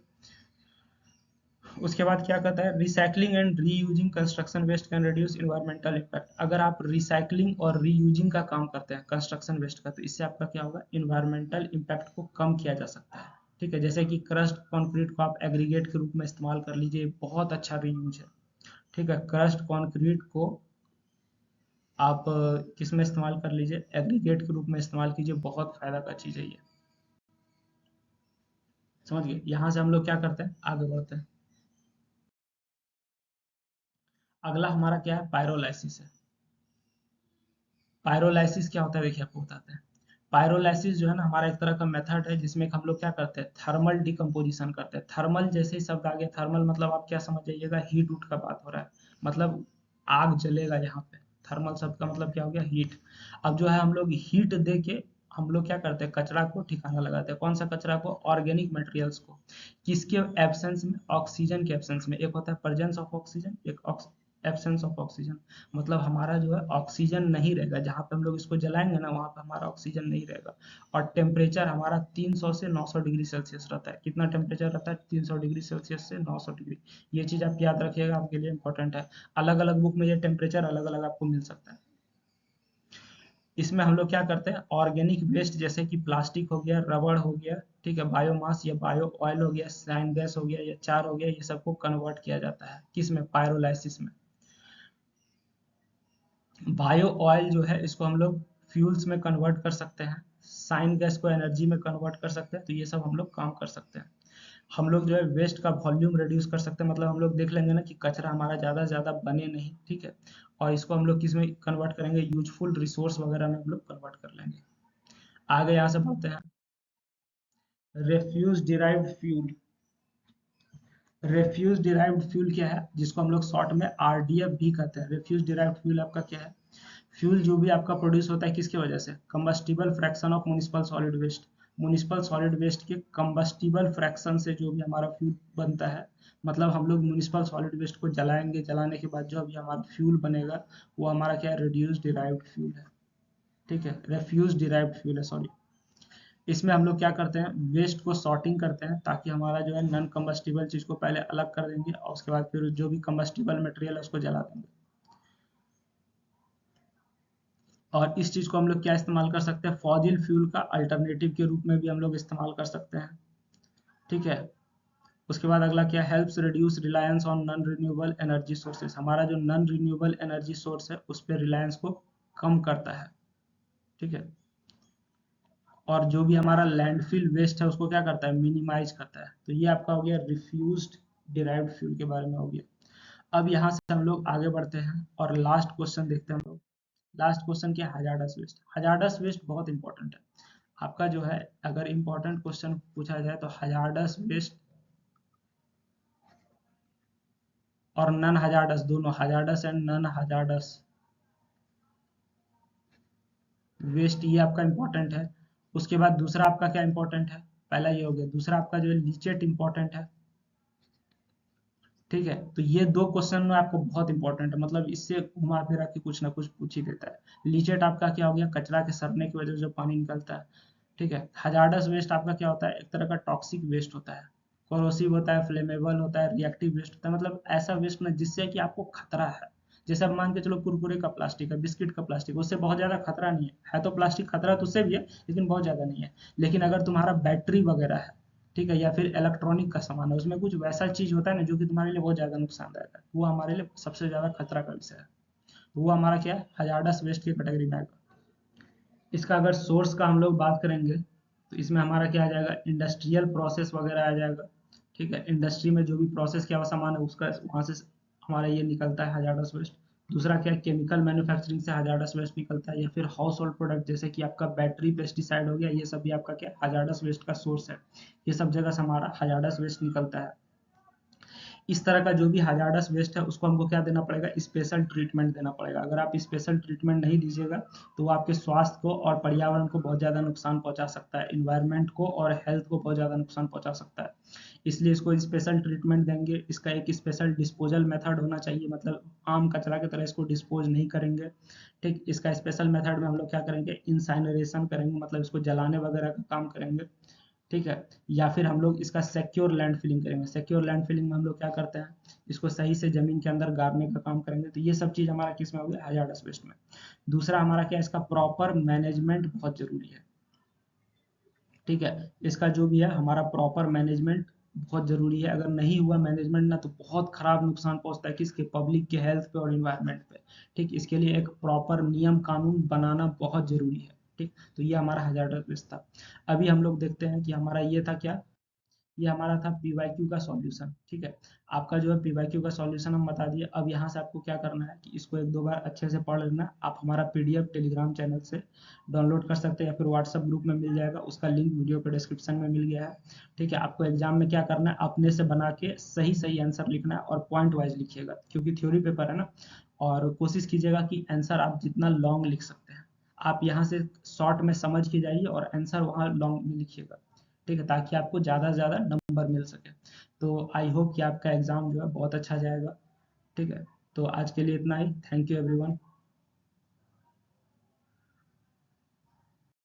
उसके बाद क्या कहता है, recycling and reusing construction waste can reduce environmental impact. अगर आप रिसाइकलिंग और रीयूजिंग का काम करते हैं कंस्ट्रक्शन वेस्ट का, तो इससे आपका क्या होगा, इन्वायरमेंटल इम्पैक्ट को कम किया जा सकता है। ठीक है, जैसे कि क्रस्ट कंक्रीट को आप एग्रीगेट के रूप में इस्तेमाल कर लीजिए, बहुत अच्छा रीयूज है। ठीक है, क्रस्ट कंक्रीट को आप किस में इस्तेमाल कर लीजिए, एग्रीगेट के रूप में इस्तेमाल कीजिए, बहुत फायदा का चीज़ है ये। समझ गए, यहाँ से हम लोग क्या करते हैं, आगे बढ़ते हैं। अगला हमारा क्या है, पायरोलाइसिस है। पायरोलाइसिस क्या होता है, देखिए आपको बताते हैं। पायरोलाइसिस जो है ना, हमारा एक तरह का मेथड है जिसमें हम लोग क्या करते हैं, थर्मल डिकम्पोजिशन करते हैं। थर्मल जैसे ही शब्द आ गया, थर्मल मतलब आप क्या समझ जाइएगा, हीट उठ का बात हो रहा है, मतलब आग जलेगा यहाँ पे। थर्मल शब्द का मतलब क्या हो गया, हीट। अब जो है हम लोग हीट दे के हम लोग क्या करते हैं, कचरा को ठिकाना लगाते हैं। कौन सा कचरा को? ऑर्गेनिक मटेरियल्स को। किसके एब्सेंस में? ऑक्सीजन के एब्सेंस में। एक होता है प्रेजेंस ऑफ ऑक्सीजन, एक एब्सेंस ऑफ ऑक्सीजन। मतलब हमारा जो है ऑक्सीजन नहीं रहेगा, जहाँ पे हम लोग इसको जलाएंगे ना वहाँ पे हमारा ऑक्सीजन नहीं रहेगा। और टेम्परेचर हमारा 300 से 900 डिग्री सेल्सियस रहता है। कितना टेम्परेचर रहता है? 300 डिग्री सेल्सियस से 900 डिग्री। ये चीज़ आप याद रखिएगा, आपके लिए इंपॉर्टेंट है। अलग अलग बुक में ये टेम्परेचर अलग अलग आपको मिल सकता है। इसमें हम लोग क्या करते हैं, ऑर्गेनिक वेस्ट जैसे कि प्लास्टिक हो गया, रबड़ हो गया, ठीक है, बायोमास या बायो ऑयल हो गया, साइन गैस हो गया या चार हो गया, ये सबको कन्वर्ट किया जाता है किस में? पायरोलाइसिस में। बायो ऑयल जो है इसको हम लोग फ्यूल्स में कन्वर्ट कर सकते हैं, साइन गैस को एनर्जी में कन्वर्ट कर सकते हैं। तो ये सब हम लोग काम कर सकते हैं। हम लोग जो है वेस्ट का वॉल्यूम रिड्यूस कर सकते हैं, मतलब हम लोग देख लेंगे ना कि कचरा हमारा ज़्यादा से ज़्यादा बने नहीं, ठीक है। और इसको हम लोग किस में कन्वर्ट करेंगे? यूजफुल रिसोर्स वगैरह में हम लोग कन्वर्ट कर लेंगे। आगे यहाँ से बढ़ते हैं। Refuge derived fuel. Refuge derived fuel क्या है, जिसको हम लोग शॉर्ट में आरडीएफ भी कहते हैं। रेफ्यूज डिराइव्ड फ्यूल आपका क्या है? फ्यूल जो भी आपका प्रोड्यूस होता है किसकी वजह से? Combustible fraction of municipal solid waste. Municipal solid waste के कंबस्टिबल फ्रैक्शन से जो भी हमारा फ्यूल बनता है, मतलब हम लोग म्युनिसिपल सॉलिड वेस्ट को जलाएंगे, जलाने के बाद जो अभी हमारा फ्यूल बनेगा वो हमारा क्या है? रिड्यूस डिराइव्ड फ्यूल है, ठीक है, रेफ्यूज डिराइव्ड फ्यूल है, सॉरी। इसमें हम लोग क्या करते हैं, वेस्ट को सॉर्टिंग करते हैं, ताकि हमारा जो है नॉन कंबस्टिबल चीज को पहले अलग कर देंगे और उसके बाद फिर जो भी कंबस्टिबल मटेरियल है उसको जला देंगे। और इस चीज को हम लोग क्या इस्तेमाल कर सकते हैं? फॉजिल फ्यूल का अल्टरनेटिव के रूप में भी हम लोग इस्तेमाल कर सकते हैं, ठीक है। उसके बाद अगला क्या? Helps reduce reliance on non renewable energy sources. हमारा जो नॉन रिन्यूएबल एनर्जी सोर्स है उस पर रिलायंस को कम करता है, ठीक है। और जो भी हमारा लैंडफिल वेस्ट है उसको क्या करता है? मिनिमाइज करता है। तो ये आपका हो गया रिफ्यूज्ड डिराइव्ड फ्यूल के बारे में हो गया। अब यहाँ से हम लोग आगे बढ़ते हैं और लास्ट क्वेश्चन देखते हैं हम लोग। लास्ट क्वेश्चन क्या? Hazardous waste. हजार्डस वेस्ट बहुत इंपॉर्टेंट है आपका जो है। अगर इंपॉर्टेंट क्वेश्चन पूछा जाए तो हजार्डस वेस्ट और नन हजार्डस, दोनों hazardous and non hazardous waste, ये आपका इंपॉर्टेंट है। उसके बाद दूसरा आपका क्या इंपॉर्टेंट है? पहला ये हो गया। दूसरा आपका जो है लीचेट इंपॉर्टेंट है, ठीक है। तो ये दो क्वेश्चन में आपको बहुत इंपॉर्टेंट है, मतलब इससे घुमा फिरा के कुछ ना कुछ पूछ ही देता है। लीचेट आपका क्या हो गया? कचरा के सड़ने की वजह से जो पानी निकलता है, ठीक है। हजार्डस वेस्ट आपका क्या होता है? एक तरह का टॉक्सिक वेस्ट होता है, कोरोसिव होता है, फ्लेमेबल होता है, रिएक्टिव वेस्ट होता है। मतलब ऐसा वेस्ट ना जिससे कि आपको खतरा है। जैसे अब मान के चलो कुरकुरे का प्लास्टिक है, बिस्किट का प्लास्टिक, उससे बहुत ज्यादा खतरा नहीं है तो प्लास्टिक खतरा तो उससे भी है लेकिन बहुत ज्यादा नहीं है। लेकिन अगर तुम्हारा बैटरी वगैरह है, ठीक है, या फिर इलेक्ट्रॉनिक का सामान है, उसमें कुछ वैसा चीज होता है ना जो कि तुम्हारे लिए बहुत ज्यादा नुकसानदायक है, वो हमारे लिए सबसे ज्यादा खतरा का विषय है। तो वो हमारा क्या है? हजार्डस वेस्ट की कैटेगरी में आएगा। इसका अगर सोर्स का हम लोग बात करेंगे तो इसमें हमारा क्या आ जाएगा? इंडस्ट्रियल प्रोसेस वगैरह आ जाएगा, ठीक है। इंडस्ट्री में जो भी प्रोसेस किया हुआ सामान है उसका वहां से हमारा ये निकलता है हजार्डस वेस्ट। दूसरा क्या है? केमिकल मैन्युफैक्चरिंग से हजार्डस वेस्ट निकलता है, या फिर हाउस होल्ड प्रोडक्ट जैसे कि आपका बैटरी, पेस्टिसाइड हो गया, ये सब भी आपका क्या हजार्डस वेस्ट का सोर्स है। ये सब जगह से हमारा हजार्डस वेस्ट निकलता है। इस तरह का जो भी हजार्डस वेस्ट है उसको हमको क्या देना पड़ेगा? स्पेशल ट्रीटमेंट देना पड़ेगा। अगर आप स्पेशल ट्रीटमेंट नहीं दीजिएगा तो वो आपके स्वास्थ्य को और पर्यावरण को बहुत ज़्यादा नुकसान पहुंचा सकता है, इन्वायरमेंट को और हेल्थ को बहुत ज़्यादा नुकसान पहुंचा सकता है। इसलिए इसको स्पेशल ट्रीटमेंट देंगे। इसका एक स्पेशल डिस्पोजल मेथड होना चाहिए, मतलब आम कचरा की तरह इसको डिस्पोज नहीं करेंगे, ठीक। इसका स्पेशल मेथड में हम लोग क्या करेंगे? इंसाइनरेशन करेंगे, मतलब इसको जलाने वगैरह का काम करेंगे, ठीक है। या फिर हम लोग इसका सिक्योर लैंड फिलिंग करेंगे। सिक्योर लैंड फिलिंग में हम लोग क्या करते हैं? इसको सही से जमीन के अंदर गाड़ने का काम करेंगे। तो ये सब चीज हमारा किस में हो गया? हजार्डस वेस्ट में। दूसरा हमारा क्या है? इसका प्रॉपर मैनेजमेंट बहुत जरूरी है, ठीक है। इसका जो भी है हमारा प्रॉपर मैनेजमेंट बहुत जरूरी है। अगर नहीं हुआ मैनेजमेंट ना तो बहुत खराब नुकसान पहुंचता है किसके? पब्लिक के हेल्थ पे और इन्वायरमेंट पे, ठीक। इसके लिए एक प्रॉपर नियम कानून बनाना बहुत जरूरी है, ठीक। तो ये हमारा हजार्डस वेस्ट था। अभी हम लोग देखते हैं कि हमारा ये था क्या? ये हमारा था पीवाईक्यू का सॉल्यूशन, ठीक है। आपका जो है पीवाईक्यू का सॉल्यूशन हम बता दिए। अब यहाँ से आपको क्या करना है कि इसको एक दो बार अच्छे से पढ़ लेना। आप हमारा पीडीएफ टेलीग्राम चैनल से डाउनलोड कर सकते हैं या फिर व्हाट्सएप ग्रुप में मिल जाएगा, उसका लिंक वीडियो के डिस्क्रिप्शन में मिल गया है, ठीक है। आपको एग्जाम में क्या करना है? अपने से बना के सही सही आंसर लिखना है और पॉइंट वाइज लिखिएगा, क्योंकि थ्योरी पेपर है ना। और कोशिश कीजिएगा कि आंसर आप जितना लॉन्ग लिख सकते हैं, आप यहाँ से शॉर्ट में समझ के जाइए और आंसर वहाँ लॉन्ग में लिखिएगा, ठीक है, ताकि आपको ज़्यादा से ज़्यादा नंबर मिल सके। तो आई होप कि आपका एग्ज़ाम जो है बहुत अच्छा जाएगा, ठीक है। तो आज के लिए इतना ही। Thank you everyone.